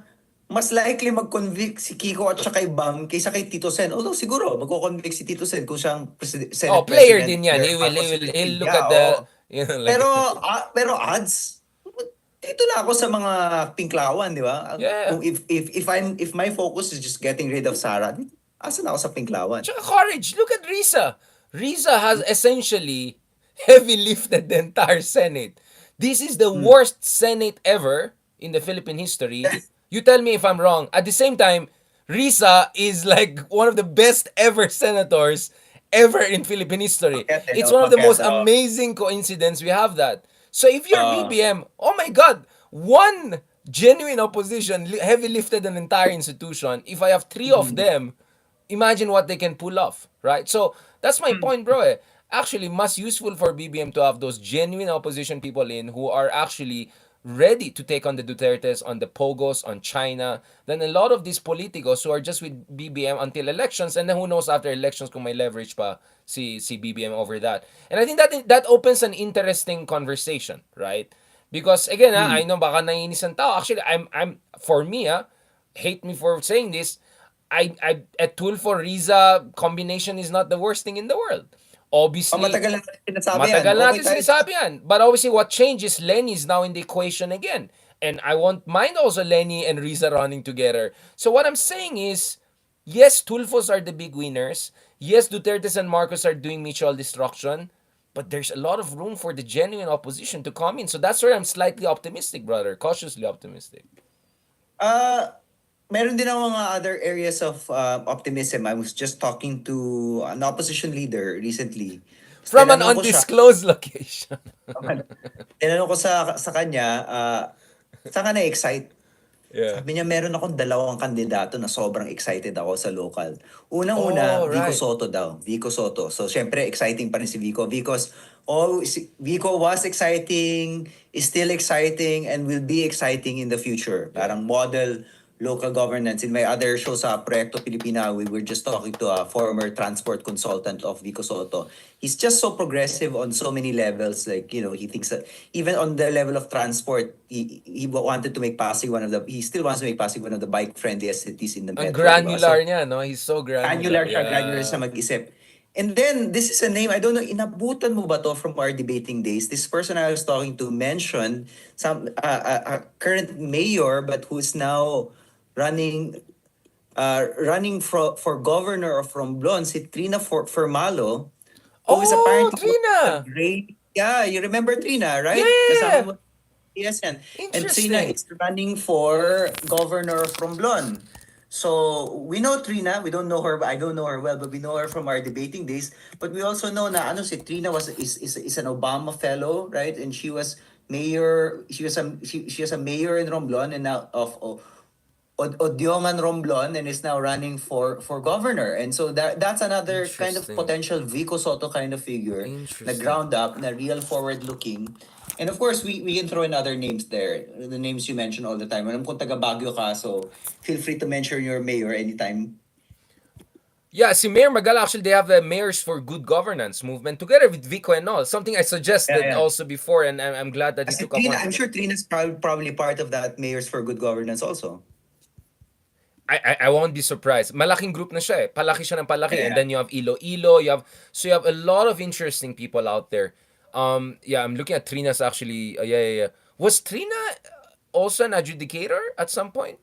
mas likely mag-convict si Kiko at saka kay Bam kaysa kay Tito Sen. Although siguro, magko-convict si Tito Sen kung siyang Oh, Senate player President din yan. under He Marcos will, he'll regime. look at Yeah, the, oo. like, Pero odds, dito na ako sa mga pinklawan, di ba? yeah. Kung if my focus is just getting rid of Sara, asan ako sa pinklawan? Tsaka courage. Look at Risa. Risa has essentially heavy lifted the entire Senate. This is the Hmm. worst Senate ever in the Philippine history. You tell me if I'm wrong. At the same time, Risa is like one of the best ever senators ever in Philippine history. Paket, It's no? one of the Paket, most amazing coincidence we have that. So if you're uh, BBM, oh my God, one genuine opposition heavy lifted an entire institution. If I have three of mhm. them, imagine what they can pull off, right? So that's my point, bro. Actually, mas useful for BBM to have those genuine opposition people in who are actually ready to take on the Dutertes, on the Pogos, on China, than a lot of these politicos who are just with BBM until elections, and then who knows after elections kung may leverage pa si BBM over that. And I think that opens an interesting conversation, right? Because again, I know baka naiinis ang tao. Actually, I'm for me, hate me for saying this, a tool for Riza combination is not the worst thing in the world. Obviously, Matagal na natin sinasabi yan. matagal Okay natin tayo. sinasabi yan. But obviously, what changes, Lenny is now in the equation again. And I won't mind also Lenny and Riza running together. So what I'm saying is, yes, Tulfos are the big winners. Yes, Dutertes and Marcos are doing mutual destruction. But there's a lot of room for the genuine opposition to come in. So that's where I'm slightly optimistic, brother. Cautiously optimistic. Uh, Meron din ako mga other areas of optimism. I was just talking to an opposition leader recently. Tapos From an tinanong ko siya, undisclosed location. tinanong ko sa kanya, saan ka na-excite? Yeah. Sabi niya, meron akong dalawang kandidato na sobrang excited ako sa local. Oh, Unang-una, Vico right. Soto daw. Vico Soto. So, syempre, exciting pa rin si Vico. Vico was exciting, is still exciting, and will be exciting in the future. Yeah. Parang model local governance. In my other show sa Proyekto Pilipina, we were just talking to a former transport consultant of Vico Soto. He's just so progressive on so many levels. Like, he thinks that even on the level of transport, he wanted to make Pasig he still wants to make Pasig one of the bike-friendliest cities in the Ang metro, di ba? granular So, niya, no? He's so granular. granular Yeah. siya mag-isip. And then, this is a name, I don't know, inabutan mo ba to from our debating days? This person I was talking to mentioned a current mayor, but who's now running for governor of Romblon, si Trina Formalo, who is Oh, apparently one of the Trina! great, yeah, you remember Trina, right? Kasama Yeah! mo, yes, yan. And Trina Interesting. is running for governor of Romblon. So, we know Trina, we don't know her, I don't know her well, but we know her from our debating days. But we also know na si Trina is an Obama fellow, right? And she was mayor, she was a mayor in Romblon and now of Odiongan Romblon and is now running for governor. And so that's another kind of Interesting. potential Vico Soto kind of figure na Interesting. ground up, na real forward looking. And of course, we can throw in other names there. The names you mention all the time. Alam kong taga Baguio ka, so feel free to mention your mayor anytime. Yeah, si Mayor Magala, actually, they have the Mayors for Good Governance movement together with Vico and all. Something I Yeah, suggested yeah. also before, and I'm glad that he Kasi took up Trina, on. I'm sure Trina's probably part of that Mayors for Good Governance also. I won't be surprised. Malaking group na siya eh. Palaki siya ng palaki. And Yeah. then you have Iloilo, you have a lot of interesting people out there. Yeah, I'm looking at Trina's actually. Yeah. Was Trina also an adjudicator at some point?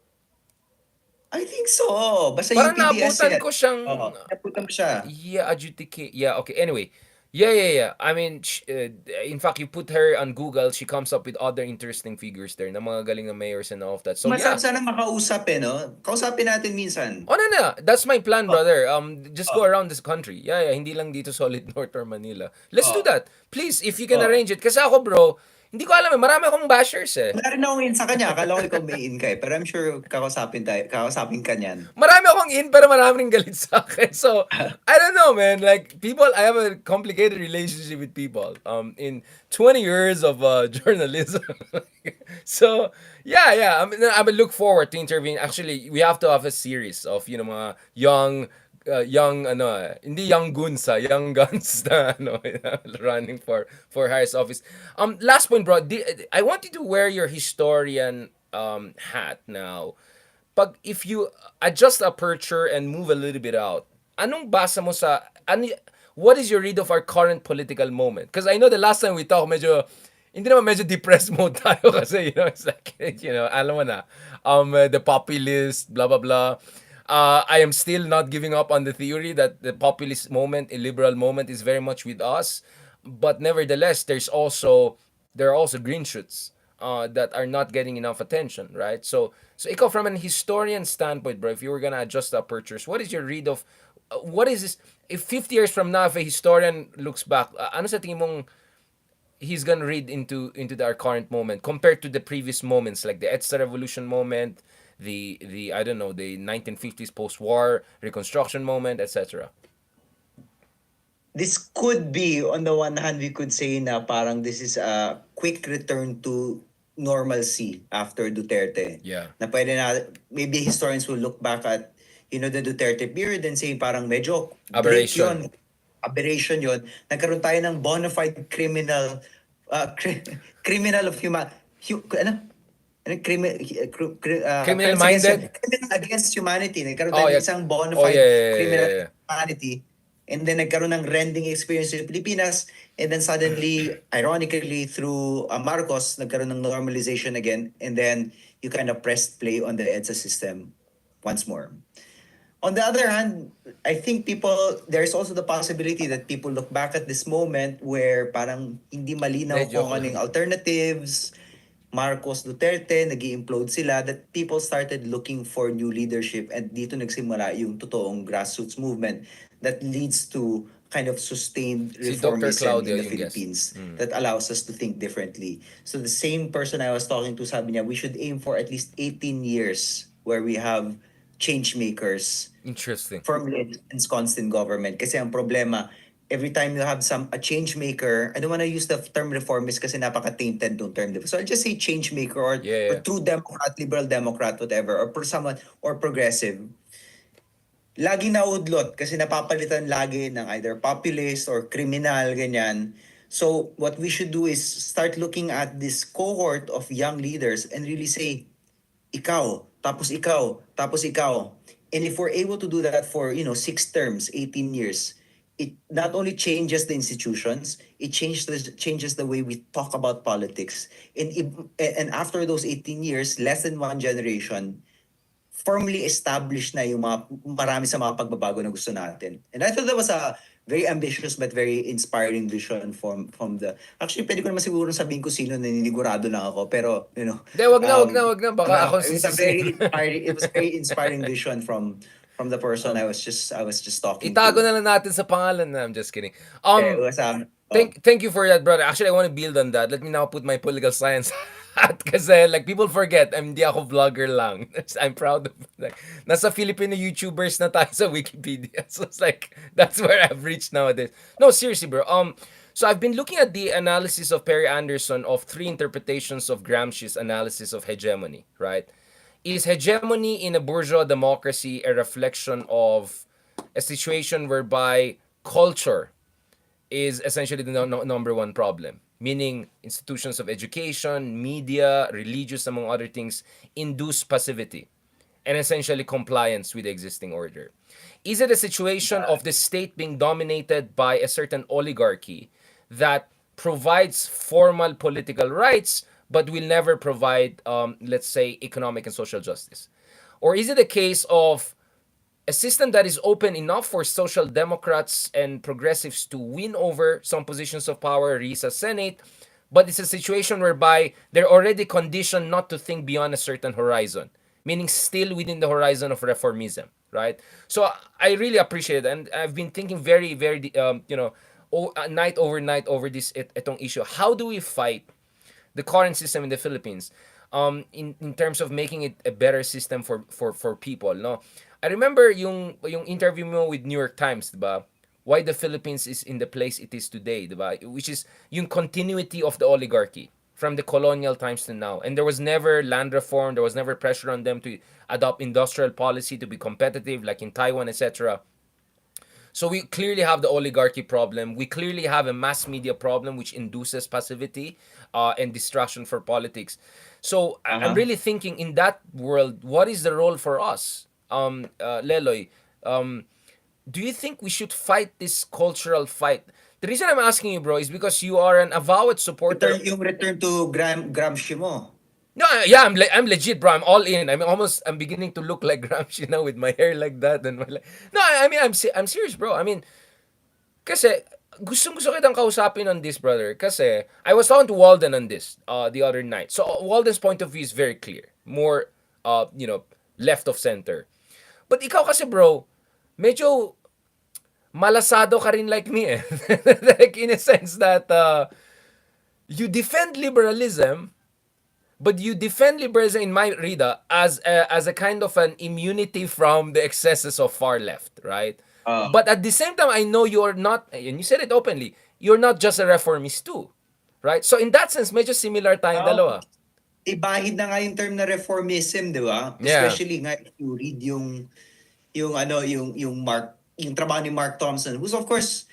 I think so. Basta Parang UPDS naabutan yan. ko siyang Oo, napunta mo siya. yeah, adjudicate. Yeah, okay. Anyway, yeah. I mean, in fact, you put her on Google, she comes up with other interesting figures there na mga galing na mayors and all of that. So Masarap yeah. sana makausap no? Kausapin natin minsan. Oh, no. That's my plan, Oh, brother. Just go oh, around this country. Yeah. Hindi lang dito solid North or Manila. Let's do oh, that. Please, if you can oh. arrange it. Kasi ako, bro, hindi ko alam eh. Marami akong bashers eh. Wala rin akong in sa kanya. Akala ko ikaw may in ka eh. Pero I'm sure kakasapin ka niyan. Marami akong in, pero marami ring galit sa akin. So, I don't know, man. Like, people, I have a complicated relationship with people. In 20 years of journalism. So, yeah. I mean, look forward to intervene. Actually, we have to have a series of, mga hindi young goons, young guns na, running for highest office. Last point, bro. I want you to wear your historian hat now. If you adjust aperture and move a little bit out, anong basa mo what is your read of our current political moment? Because I know the last time we talked, hindi naman medyo depressed mode tayo kasi, it's like, alam mo na, the populist, blah, blah, blah. I am still not giving up on the theory that the populist moment, a liberal moment is very much with us. But nevertheless, there are also green shoots that are not getting enough attention, right? So ikaw, from an historian standpoint, bro, if you were gonna adjust the apertures, what is your read of what is this? If 50 years from now, if a historian looks back, ano sa tingin mong he's gonna read into our current moment compared to the previous moments, like the EDSA revolution moment, the I don't know, the 1950s post-war reconstruction moment, etc. This could be, on the one hand, we could say na parang this is a quick return to normalcy after Duterte. Yeah. Na pwede na, maybe historians will look back at, the Duterte period and say parang medyo blink Aberration. yun. Aberration yun. Nagkaroon tayo ng bona fide criminal, criminal of human, ano? Criminal-minded? Criminal against humanity. Nagkaroon Oh, tayo ng yeah. isang bona Oh, fide yeah. criminal against humanity. And then nagkaroon ng rending experience sa Pilipinas. And then suddenly, ironically, through Marcos, nagkaroon ng normalization again. And then you kind of pressed play on the EDSA system once more. On the other hand, I think there's also the possibility that people look back at this moment where parang hindi malinaw Medyo kung ano yung alternatives. Marcos, Duterte, nag-implode sila, that people started looking for new leadership, and dito nagsimula yung totoong grassroots movement that leads to kind of sustained Si Dr. reformism Claudio in the yung guest. Philippines that allows us to think differently. So the same person I was talking to, sabi niya, we should aim for at least 18 years where we have change makers Interesting. firmly ensconced in government. Kasi ang problema, every time you have a change maker, I don't want to use the term reformist kasi napaka-tainted yung term. So I'll just say change maker or Yeah. true Democrat, liberal Democrat, whatever, or someone, or progressive. Lagi naudlot kasi napapalitan lagi ng either populist or criminal, ganyan. So what we should do is start looking at this cohort of young leaders and really say, ikaw, tapos ikaw, tapos ikaw. And if we're able to do that for, 6 terms, 18 years, it not only changes the institutions, it changes the way we talk about politics. And after those 18 years, less than one generation, firmly established na yung marami sa mga pagbabago na gusto natin. And I thought that was a very ambitious but very inspiring vision from the... Actually, pwede ko naman siguro sabihin ko sino, naninigurado lang ako. Pero, Hindi, wag na. Baka ako it was a very inspiring vision from the person I was just talking Itago to. na lang natin sa pangalan na. I'm just kidding. It was, Thank you for that, brother. Actually, I want to build on that. Let me now put my political science hat kasi like people forget, hindi ako vlogger lang. I'm proud of nasa Filipino YouTubers na tayo sa Wikipedia. So it's like that's where I've reached nowadays. No, seriously, bro. So I've been looking at the analysis of Perry Anderson of 3 interpretations of Gramsci's analysis of hegemony, right? Is hegemony in a bourgeois democracy a reflection of a situation whereby culture is essentially the number one problem? Meaning institutions of education, media, religious, among other things, induce passivity and essentially compliance with the existing order. Is it a situation of the state being dominated by a certain oligarchy that provides formal political rights but will never provide, let's say, economic and social justice? Or is it a case of a system that is open enough for social democrats and progressives to win over some positions of power, Risa Senate, but it's a situation whereby they're already conditioned not to think beyond a certain horizon, meaning still within the horizon of reformism, right? So I really appreciate it, and I've been thinking very, very, night over night over this itong issue. How do we fight the current system in the Philippines, in terms of making it a better system for people, no? I remember yung interview mo with New York Times, 'di ba? Why the Philippines is in the place it is today, 'di ba? Which is yung continuity of the oligarchy from the colonial times to now. And there was never land reform, there was never pressure on them to adopt industrial policy to be competitive like in Taiwan, etc. So we clearly have the oligarchy problem. We clearly have a mass media problem which induces passivity and distraction for politics. So I'm Uh-huh. really thinking in that world, what is the role for us, Leloy? Do you think we should fight this cultural fight? The reason I'm asking you, bro, is because you are an avowed supporter. Return to Gramsci mo. No, yeah, I'm legit, bro. I'm all in. I'm beginning to look like Gramsci now with my hair like that and no, I mean I'm serious, bro. I mean, kasi gusto kitang kausapin on this, brother. Kasi I was talking to Walden on this the other night. So Walden's point of view is very clear. More left of center. But ikaw kasi, bro, medyo malasado ka rin like me eh. Like in a sense that you defend liberalism, but you defend liberalism in my reader as a kind of an immunity from the excesses of far left, right? But at the same time, I know you're not, and you said it openly, you're not just a reformist too, right? So in that sense, medyo similar tayong Um, dalawa. Ibahid na nga yung term na reformism, di ba? Yeah, Especially nga if you read yung trabaho ni Mark Thompson, who's of course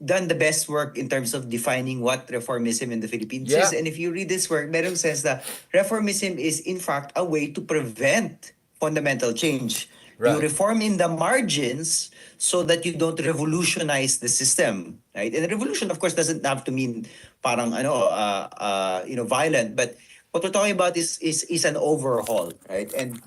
done the best work in terms of defining what reformism in the Philippines is. yeah, And if you read this work, merong sense that reformism is in fact a way to prevent fundamental change. You right. reform in the margins so that you don't revolutionize the system, right? And revolution, of course, doesn't have to mean parang violent, but what we're talking about is an overhaul, right? And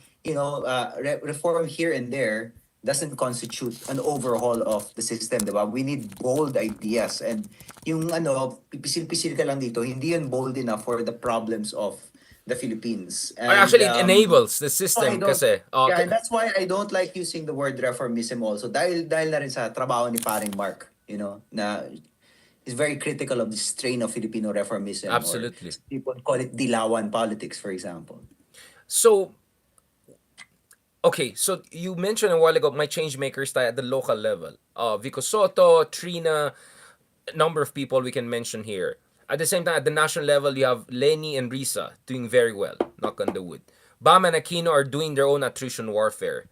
reform here and there doesn't constitute an overhaul of the system, di ba? We need bold ideas. And yung pipisil-pisil ka lang dito, hindi yun bold enough for the problems of the Philippines. Or And actually, it enables the I system don't, kasi. yeah, and that's why I don't like using the word reformism also. Dahil na rin sa trabaho ni paring Mark, na is very critical of the strain of Filipino reformism, or Absolutely. people call it dilawan politics, for example. So, okay, so you mentioned a while ago my change makers tayo at the local level. Vico Soto, Trina, a number of people we can mention here. At the same time, at the national level, you have Lenny and Risa doing very well, knock on the wood. Bam and Aquino are doing their own attrition warfare.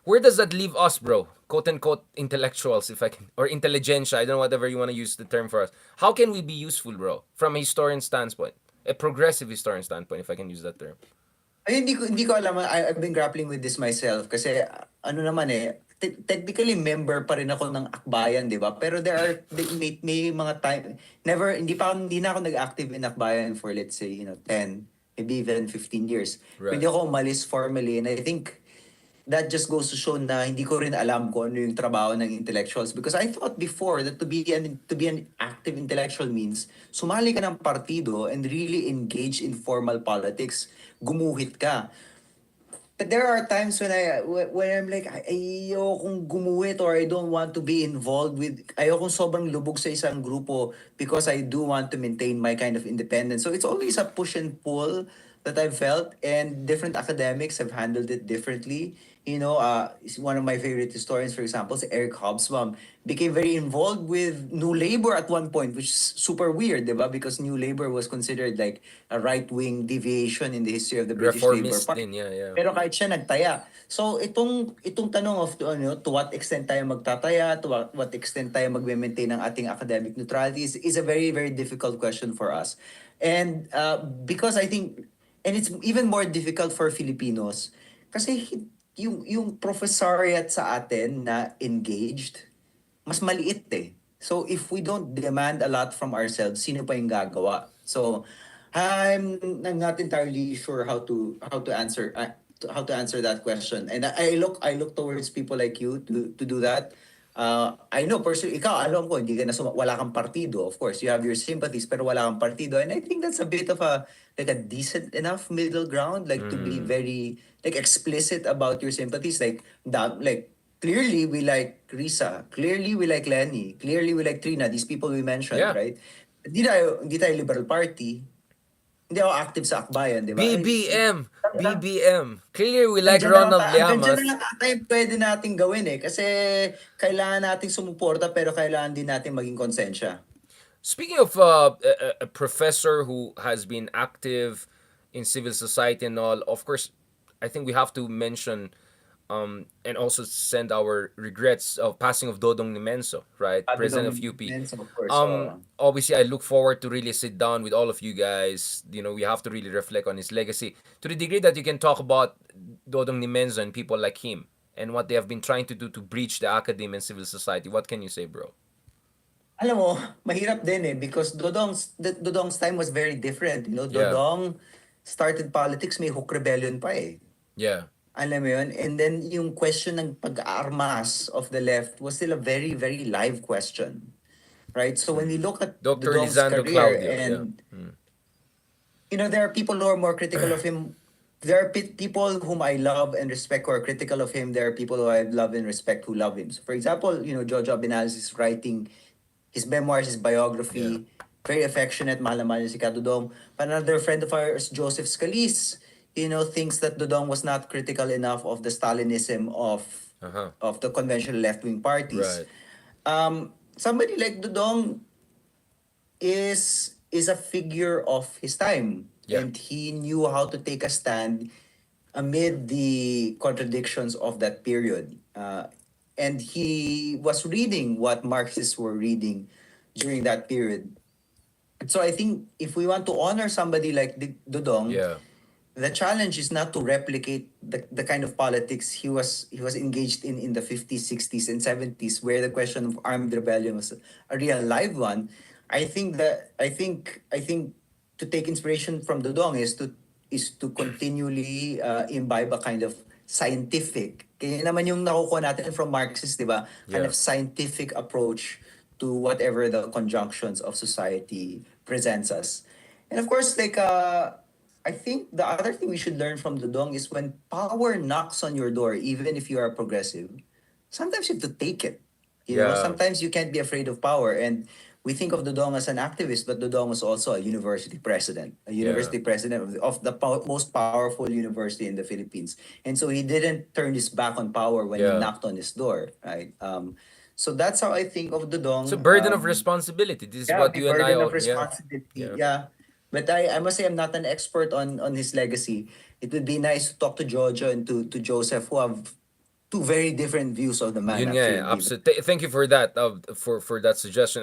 Where does that leave us, bro? Quote unquote intellectuals, if I can, or intelligentsia, I don't know, whatever you want to use the term for us. How can we be useful, bro, from a historian standpoint? A progressive historian standpoint, if I can use that term. Ay, hindi ko alam. I've been grappling with this myself kasi ano naman technically member pa rin ako ng Akbayan, 'di ba? Pero may mga time hindi na ako nag-active in Akbayan for, let's say, 10, maybe even 15 years. Right. Hindi ako umalis formally, and I think that just goes to show na hindi ko rin alam kung ano yung trabaho ng intellectuals, because I thought before that to be an active intellectual means sumali ka ng partido and really engage in formal politics, gumuhit ka. But there are times when I'm like, ayokong gumuhit, or I don't want to be involved with, ayokong sobrang lubog sa isang grupo because I do want to maintain my kind of independence. So it's always a push and pull that I've felt, and different academics have handled it differently. One of my favorite historians, for example, si Eric Hobsbawm, became very involved with New Labor at one point, which is super weird, diba? Because New Labor was considered like a right-wing deviation in the history of the British Labour Reformist Party. din, yeah. Pero kahit siya nagtaya. So itong tanong of to what extent tayo magtataya, to what extent tayo magme-maintain ng ating academic neutrality is a very, very difficult question for us. And because I think, and it's even more difficult for Filipinos kasi yung professoriate sa atin na engaged, mas maliit eh. So if we don't demand a lot from ourselves, sino pa yung gagawa? So I'm not entirely sure how to answer that question. And I look towards people like you to do that. I know personally, ikaw alam ko hindi ka na wala kang partido. Of course, you have your sympathies pero wala kang partido. And I think that's a bit of a like a decent enough middle ground, like to be very like explicit about your sympathies, like that, like clearly we like Risa, clearly we like Lenny, clearly we like Trina, these people we mentioned, Yeah. right? Hindi tayo Liberal Party, hindi ako active sa akbayan, di ba? BBM. BBM. Clearly, we like Ronald Hanggang dyan na Llamas. lang ata yung pwede nating gawin eh. Kasi kailangan nating sumuporta pero kailangan din natin maging konsensya. Speaking of a professor who has been active in civil society and all, of course, I think we have to mention and also send our regrets of passing of Dodong Nimenso, right? Sabi President ng of UP. Mensa, of course. Obviously, I look forward to really sit down with all of you guys. You know, we have to really reflect on his legacy to the degree that you can talk about Dodong Nimenso and people like him and what they have been trying to do to breach the academy and civil society. What can you say, bro? Alam mo, mahirap din eh because Dodong's time was very different. You know, Yeah. Dodong started politics, may hook rebellion pa eh. Yeah. Alam mo yun? And then yung question ng pag-aarmas of the left was still a very, very live question. Right? So when we look at Dr. Dodong's Lisandro career Claudio. Yeah. and you know, there are people who are more critical of him. There are people whom I love and respect who are critical of him. There are people who I love and respect who love him. So for example, you know, Jojo Abinales is writing his memoirs, his biography, very affectionate, mahal na mahal niya si Kadudong. Another friend of ours, Joseph Scalise, you know, thinks that Dudong was not critical enough of the Stalinism Uh-huh. of the conventional left-wing parties. Right. Somebody like Dudong is a figure of his time. Yeah. And he knew how to take a stand amid the contradictions of that period. And he was reading what Marxists were reading during that period. So I think if we want to honor somebody like Dudong, Yeah. the challenge is not to replicate the kind of politics he was engaged in the 50s, 60s, and 70s, where the question of armed rebellion was a real live one. I think to take inspiration from Dudong is to continually imbibe a kind of scientific. Kaya naman yung nakukuha natin from Marxist, di ba? Kind Yeah. of scientific approach to whatever the conjunctions of society presents us. And of course, like I think the other thing we should learn from Dudong is when power knocks on your door, even if you are progressive, sometimes you have to take it. You know, Yeah. sometimes you can't be afraid of power. And we think of Dudong as an activist, but Dudong was also a university president, of the most powerful university in the Philippines. And so he didn't turn his back on power when he Yeah. knocked on his door, right? So that's how I think of Dudong. It's a burden of responsibility. This is Yeah, what the you and I burden of all. Yeah. responsibility. Yeah. Yeah. But I must say I'm not an expert on his legacy. It would be nice to talk to Jojo and to Joseph, who have two very different views of the man. Yun nga, Actually, absolutely. Thank you for that. For that suggestion.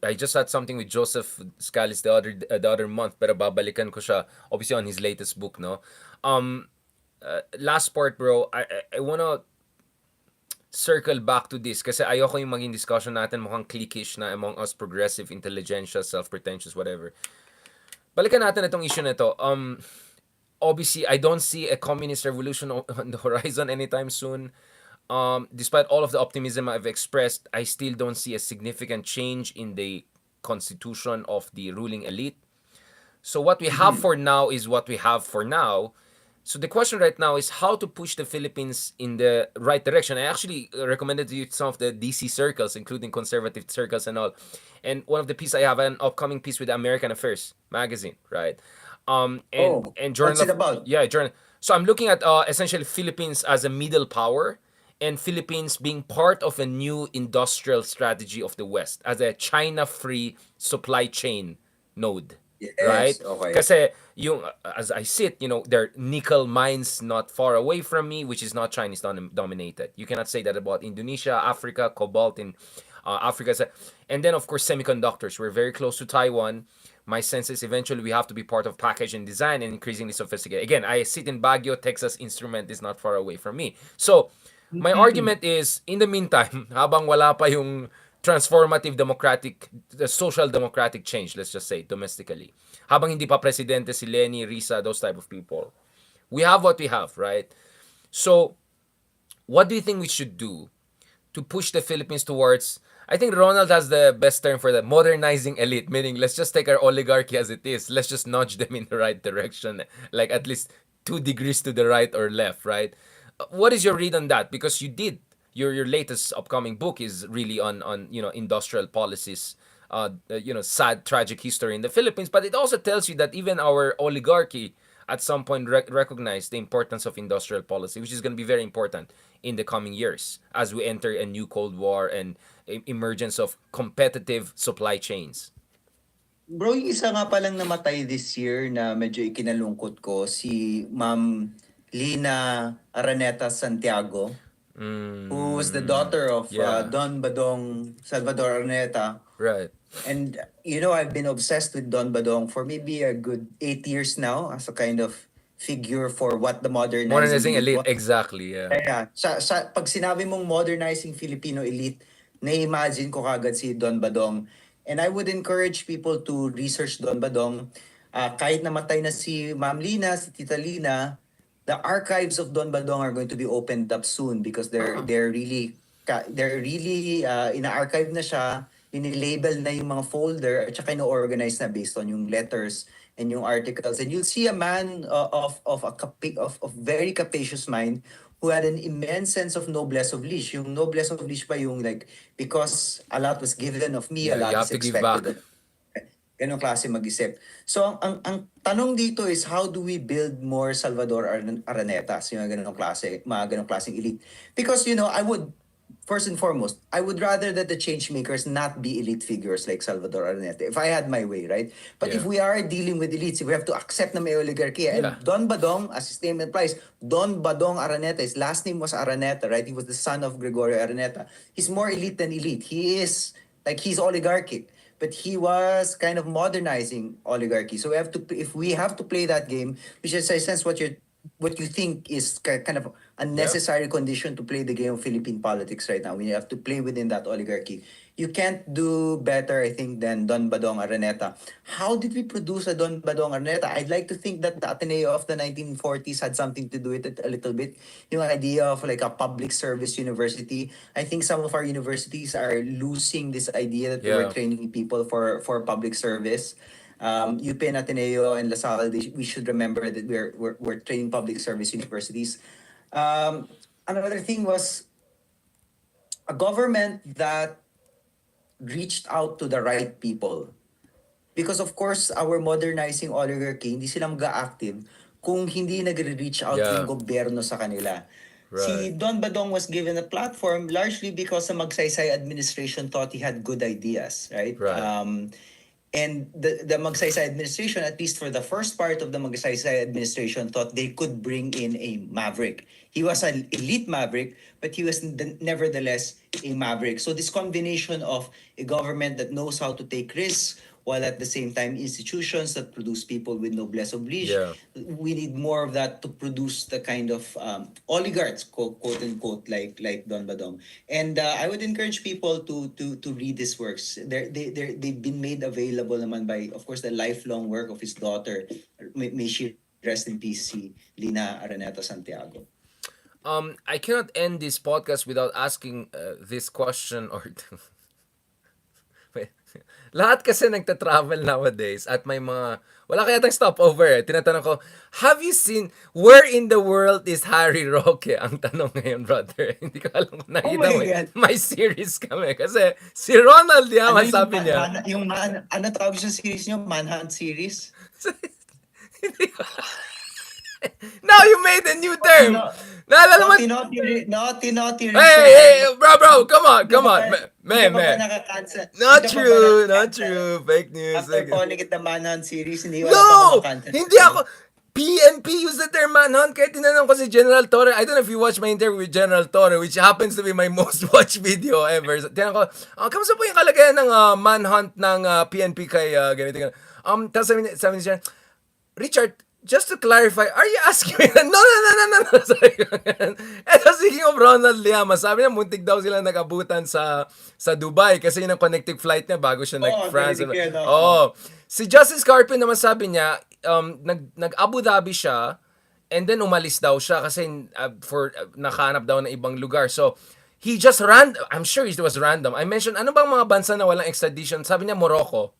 I just had something with Joseph Scalise the other month, pero babalikan ko siya obviously on his latest book, no. Last part, bro. I wanna circle back to this kasi ayoko yung maging discussion natin mukhang cliquish na among us progressive, intelligentsia, self-pretentious, whatever. Balikan natin itong issue na ito. Obviously, I don't see a communist revolution on the horizon anytime soon. Despite all of the optimism I've expressed, I still don't see a significant change in the constitution of the ruling elite. So what we have for now is what we have for now. So the question right now is how to push the Philippines in the right direction. I actually recommended to you some of the DC circles, including conservative circles and all. And one of the pieces I have an upcoming piece with American Affairs magazine, right? And Journal what's it about? Yeah, journal. So I'm looking at essentially Philippines as a middle power and Philippines being part of a new industrial strategy of the West as a China-free supply chain node. Yes, Right? okay. Kasi yung as I sit, there are nickel mines not far away from me, which is not Chinese dominated. You cannot say that about Indonesia, Africa, cobalt in Africa, and then of course semiconductors. We're very close to Taiwan. My sense is eventually we have to be part of packaging design and increasingly sophisticated. Again, I sit in Baguio, Texas. Instrument is not far away from me. So my argument is, in the meantime, habang wala pa yung transformative democratic, the social democratic change, let's just say, domestically, Habang hindi pa presidente si Leni, Risa, those type of people. We have what we have, right? So, what do you think we should do to push the Philippines towards, I think Ronald has the best term for that, modernizing elite, meaning let's just take our oligarchy as it is. Let's just nudge them in the right direction, like at least 2 degrees to the right or left, right? What is your read on that? Because you did your latest upcoming book is really on industrial policies, sad tragic history in the Philippines, but it also tells you that even our oligarchy at some point recognize the importance of industrial policy, which is going to be very important in the coming years as we enter a new Cold War and emergence of competitive supply chains. Bro, yung isa nga palang namatay this year na medyo ikinalungkot ko, si Ma'am Lina Araneta Santiago, who was the daughter of Yeah. Don Badong Salvador Araneta. Right. And I've been obsessed with Don Badong for maybe a good 8 years now as a kind of figure for what the Modernizing modernizing elite elite, was. exactly. Yeah. Kaya, pag sinabi mong modernizing Filipino elite, na-imagine ko kagad si Don Badong. And I would encourage people to research Don Badong. Kahit namatay na si Ma'am Lina, si Tita Lina, the archives of Don Badong are going to be opened up soon because they're really ina-archive na siya, label na yung mga folder at saka ino-organize na based on yung letters and yung articles. And you'll see a man of very capacious mind who had an immense sense of noblesse oblige. Yung noblesse oblige pa yung like, because a lot was given of me, a Yeah, you lot have is to give back. expected. Ganong klase mag-isip. So, ang tanong dito is how do we build more Salvador Aranetas, yung mga ganong klaseng elite? Because, first and foremost, I would rather that the change makers not be elite figures like Salvador Araneta, if I had my way, right? But if Yeah. we are dealing with elites, if we have to accept na may oligarchy, and Yeah. Don Badong, as his name implies, Don Badong Araneta, his last name was Araneta, right? He was the son of Gregorio Araneta. He's more elite than elite. He's oligarchic, but he was kind of modernizing oligarchy. So if we have to play that game, which is I sense what you think is kind of a necessary condition to play the game of Philippine politics right now. We have to play within that oligarchy. You can't do better, I think, than Don Badong Araneta. How did we produce a Don Badong Araneta? I'd like to think that the Ateneo of the 1940s had something to do with it a little bit. Yung idea of like a public service university. I think some of our universities are losing this idea that we're Yeah. training people for public service. UP and Ateneo and La Salle, we should remember that we're training public service universities. Another thing was a government that reached out to the right people. Because of course, our modernizing oligarchy, hindi sila mag-active kung hindi nagre-reach out Yeah. yung gobyerno sa kanila. Si Right. Don Badong was given a platform largely because the Magsaysay administration thought he had good ideas, right? Right. And the Magsaysay administration, at least for the first part of the Magsaysay administration, thought they could bring in a maverick. He was an elite maverick, but he was nevertheless a maverick. So this combination of a government that knows how to take risks, while at the same time institutions that produce people with noblesse oblige, Yeah. we need more of that to produce the kind of oligarchs, quote unquote, like Don Badong. And I would encourage people to read his works. They've been made available naman by, of course, the lifelong work of his daughter. May she rest in peace, si Lina Araneta Santiago. I cannot end this podcast without asking this question or Wait. Lahat kasi nagta-travel nowadays at may wala kaya tayong stopover eh. Tinatanong ko, have you seen, where in the world is Harry Roque? Ang tanong ngayon, brother. Hindi ko alam kung nakita my mo. God. May series kami. Kasi si Ronald Yaman sabi niya. Ano tawag sa series niyo? Manhunt series? Hindi ko Now you made a new term. Naalala mo? Naughty Hey, bro, come on. Man. Not Not true. Fake news. After calling it the Manhunt series, hindi wala pa No! kumakancel. Hindi ako. PNP used the term manhunt. Kaya tinanong ko si General Torre. I don't know if you watched my interview with General Torre, which happens to be my most watched video ever. Tinanong ko, kamusta po yung kalagayan ng manhunt ng PNP kay ganito. Tapos sabi ni General, Richard, just to clarify, are you asking me? No, no, no, no, no, no. Sabi ko ganun. And speaking of Ronald Llamas, sabi niya, muntik daw sila nag-abutan sa Dubai kasi yun ang connecting flight niya bago siya Oo, nag-France. narinig ko yan, oo. Oo. Si Justice Carpin naman sabi niya, nag-Abu Dhabi siya, and then umalis daw siya kasi nakahanap daw ng ibang lugar. So, he just I'm sure it was random. I mentioned, ano bang mga bansa na walang extradition? Sabi niya, Morocco.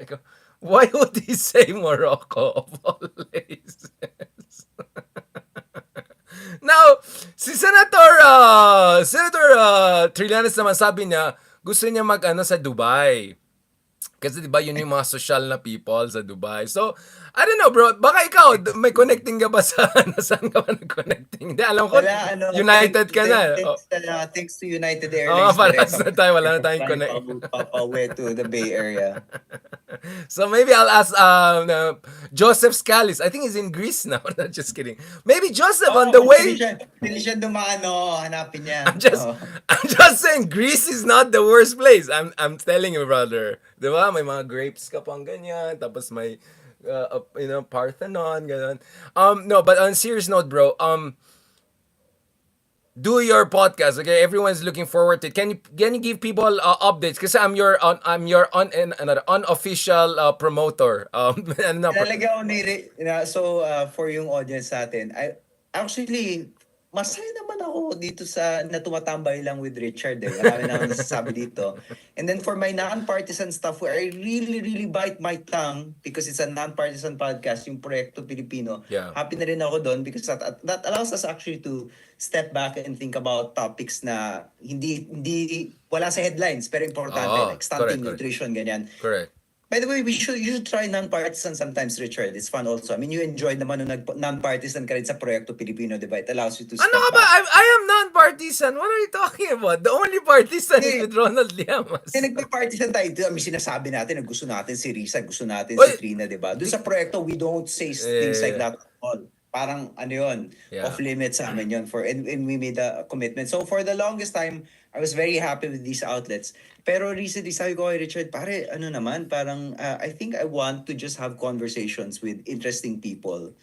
Like, why would he say Morocco of all places? Now, si Senator Trillanes naman sabi niya, gusto niya sa Dubai. Kasi 'di ba yun yung mga social na people sa Dubai. So, I don't know bro, baka ikaw may connecting ka ba sa saan ka ba nag-connecting? Hindi, alam ko Wala, United ka na. thanks to United Oo, Airlines. parehas na tayo, wala na tayong connect. connect. Papauwi to the Bay Area. So maybe I'll ask Joseph Scalise. I think he's in Greece now. Not just kidding. Maybe Joseph on the way. Hindi siya dumaan, hanapin niya. I'm just saying Greece is not the worst place. I'm telling you, brother. 'Di ba? May mga grapes ka pang ganyan, tapos may Parthenon ganyan. No, but on serious note, bro, do your podcast, okay? Everyone's looking forward to it. Can you give people updates? Kasi I'm your unofficial promoter. Talaga so for yung audience natin, actually masaya naman ako dito sa na tumatambay lang with Richard. Marami na akong nasasabi dito. And then for my non-partisan stuff where I really, really bite my tongue because it's a non-partisan podcast, yung Proyekto Pilipino. Yeah. Happy na rin ako doon because that allows us actually to step back and think about topics na hindi wala sa headlines pero importante, like stunting, correct. nutrition, ganyan. Correct. By the way, you should try non-partisan sometimes, Richard. It's fun also. I mean, you enjoyed naman nung non-partisan ka rin sa Proyekto Pilipino, di ba? It allows you to step Ano ka ba? back. I am non-partisan. What are you talking about? The only partisan is with Ronald Llamas. Kasi nagpa-partisan tayo. I mean, sinasabi natin na gusto natin si Risa, gusto natin Well, si Trina, di ba? Doon sa Proyekto, we don't say things like that at all. Parang yun, Yeah. off limits sa amin yun. And we made a commitment. So for the longest time, I was very happy with these outlets. Pero recently, sabi ko kay Richard, pare, naman, parang I think I want to just have conversations with interesting people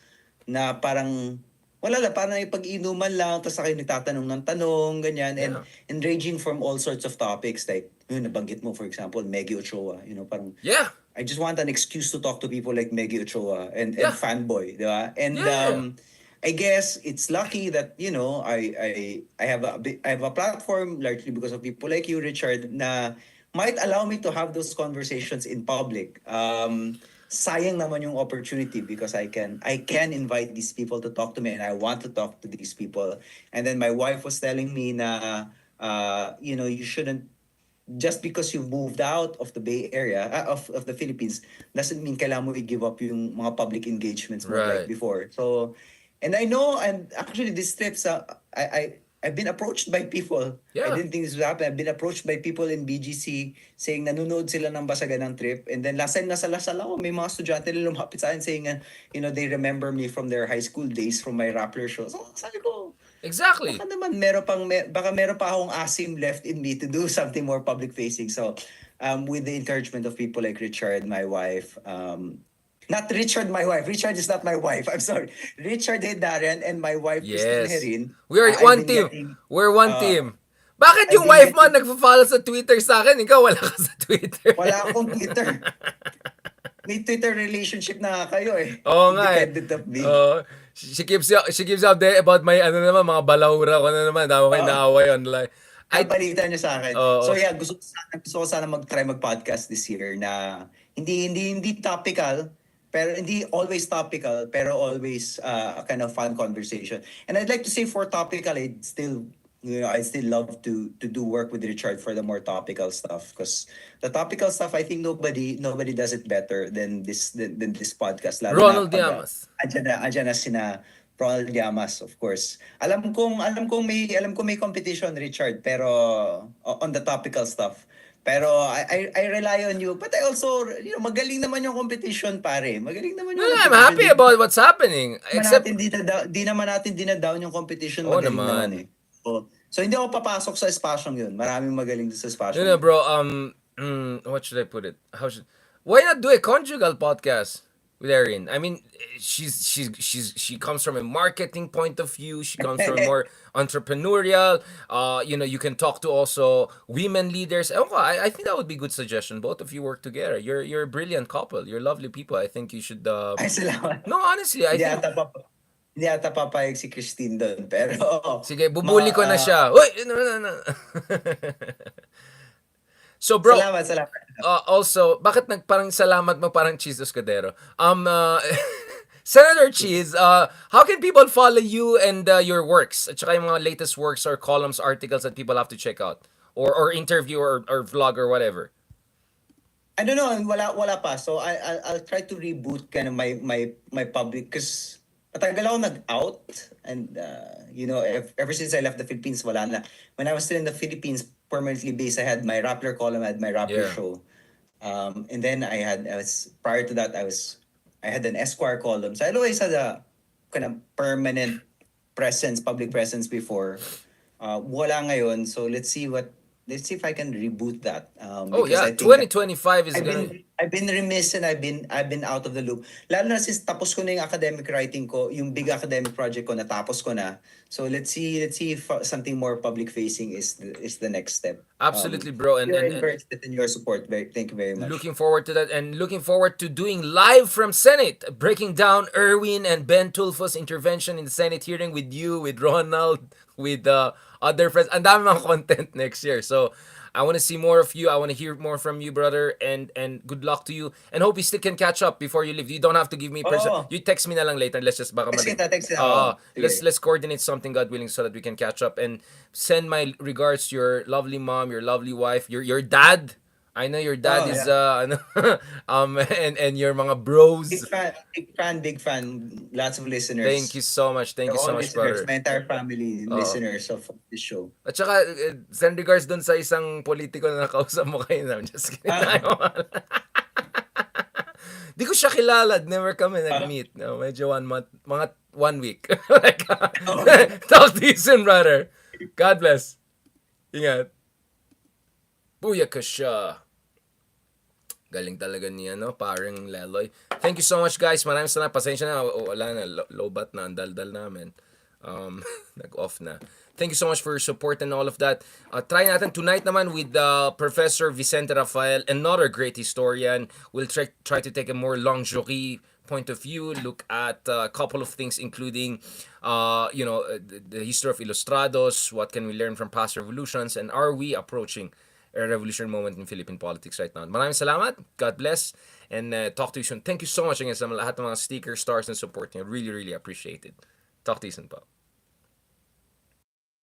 na parang wala lang, parang ipag-inuman lang, tapos sa kayo nagtatanong ng tanong, ganyan, and ranging from all sorts of topics, like, yun, nabanggit mo, for example, Maggie Ochoa, parang, Yeah. I just want an excuse to talk to people like Maggie Ochoa and Yeah. Fanboy, di ba? And I guess it's lucky that I have a platform largely because of people like you, Richard, na might allow me to have those conversations in public. Sayang naman yung opportunity because I can invite these people to talk to me and I want to talk to these people. And then my wife was telling me na you shouldn't, just because you've moved out of the Bay Area, of the Philippines, doesn't mean kailangan mo i-give up yung mga public engagements mo Right. like before. So, and I know, and actually these trips, I've been approached by people. Yeah. I didn't think this would happen. I've been approached by people in BGC saying nanonood sila ng Basagan ng trip. And then last time nasa Lasal ako, may mga estudyante na lumapit sa akin saying, they remember me from their high school days from my Rappler show. So, sabi ko, Exactly. baka naman baka meron pa akong asim left in me to do something more public facing. So, with the encouragement of people like Richard, my wife, not Richard, my wife. Richard is not my wife. I'm sorry. Richard Hedarian and my wife, Christine Yes. Herin. We are I've one been team. getting- We're one team. Bakit I've yung been wife mo getting- nagpa-follow sa Twitter sa akin? Ikaw wala ka sa Twitter. Wala akong Twitter. May Twitter relationship na kayo eh. Oo nga eh. Independent of me. She keeps update about my naman, mga balawra ko na naman. Dami kayo naaway online. Ay, balita niya sa akin. Oo. So yeah, gusto ko sana mag-try mag-podcast this year na hindi topical, pero hindi always topical, pero always a kind of fun conversation. And I'd like to say for topical, I still love to do work with Richard for the more topical stuff because the topical stuff, I think nobody does it better than this podcast. Lalo Ronald na Llamas. Andyan na sina Ronald Llamas, of course. Alam kong may competition, Richard, pero on the topical stuff. Pero I rely on you. But I also, magaling naman yung competition, pare. Magaling naman yung Well, I'm competition. happy about what's happening. Except, Di naman natin dinadown yung competition. Oo Magaling naman. naman eh. So hindi ako papasok sa espasyong yun. Maraming magaling sa espasyong bro, what should I put it? Why not do a conjugal podcast? Therein. I mean, she comes from a marketing point of view. She comes from more entrepreneurial. You can talk to also women leaders. Oh, I think that would be a good suggestion. Both of you work together. You're a brilliant couple. You're lovely people. I think you should. Ay, salamat. No, honestly, I Hindi think. ata papa, hindi ata papayag si Christine doon. Pero, Sige, bubuli ko na siya. Uy, no. So, bro, salamat. also, bakit parang salamat mo parang Cheese Escudero? Senator Cheese, how can people follow you and your works? At saka yung mga latest works or columns, articles that people have to check out? Or interview or vlog or whatever? I don't know, wala pa. So I'll try to reboot kind of my public, because matagal ako nag-out, and ever since I left the Philippines, wala na. When I was still in the Philippines, permanently based, I had my Rappler column, I had my Rappler Yeah. show. And then prior to that, I had an Esquire column. So I always had a kind of permanent public presence before. Wala ngayon. So let's see if I can reboot that. Oh Because yeah, I think 2025 is gonna. I've been remiss, and I've been out of the loop. Lalo na since tapos ko na yung academic writing ko, yung big academic project ko natapos ko na. So let's see if something more public facing is the next step. Absolutely, bro. And You're interested in your support. Thank you very much. looking forward to that, and looking forward to doing live from Senate, breaking down Erwin and Ben Tulfo's intervention in the Senate hearing with you, with Ronald, with other friends. Ang dami mga content next year. So I want to see more of you. I want to hear more from you, brother. And good luck to you. And hope we still can catch up before you leave. You don't have to give me Oo. You text me na lang later. Let's just baka Text kita. Sige. let's coordinate something, God willing, so that we can catch up. And send my regards to your lovely mom, your lovely wife, your dad. I know your dad Oh, is and your mga bros. Big fan. Lots of listeners. Thank you so much. Thank you so All much, listeners, brother. my entire family, listeners of this show. At saka, send regards dun sa isang politiko na nakausap mo kayo. I'm just kidding. Di ko siya kilala. Never kami nag-meet. No, medyo 1 month, mga 1 week. Like, talk to you soon, brother. God bless. Ingat. Booyaka siya. Galing talaga niya, no? Parang Leloy. Thank you so much, guys. Maraming salamat. Pasensya na. Wala na. Low bat na. Ang daldal namin. Nag-off na. Thank you so much for your support and all of that. Try natin tonight naman with Professor Vicente Rafael, another great historian. We'll try to take a more lingerie point of view, look at a couple of things, including, the history of Ilustrados, what can we learn from past revolutions, and are we approaching a revolutionary moment in Philippine politics right now. Maraming salamat. God bless. And talk to you soon. Thank you so much again sa lahat ng mga stickers, stars, and support niyo. Really, really appreciate it. Talk to you soon, pa.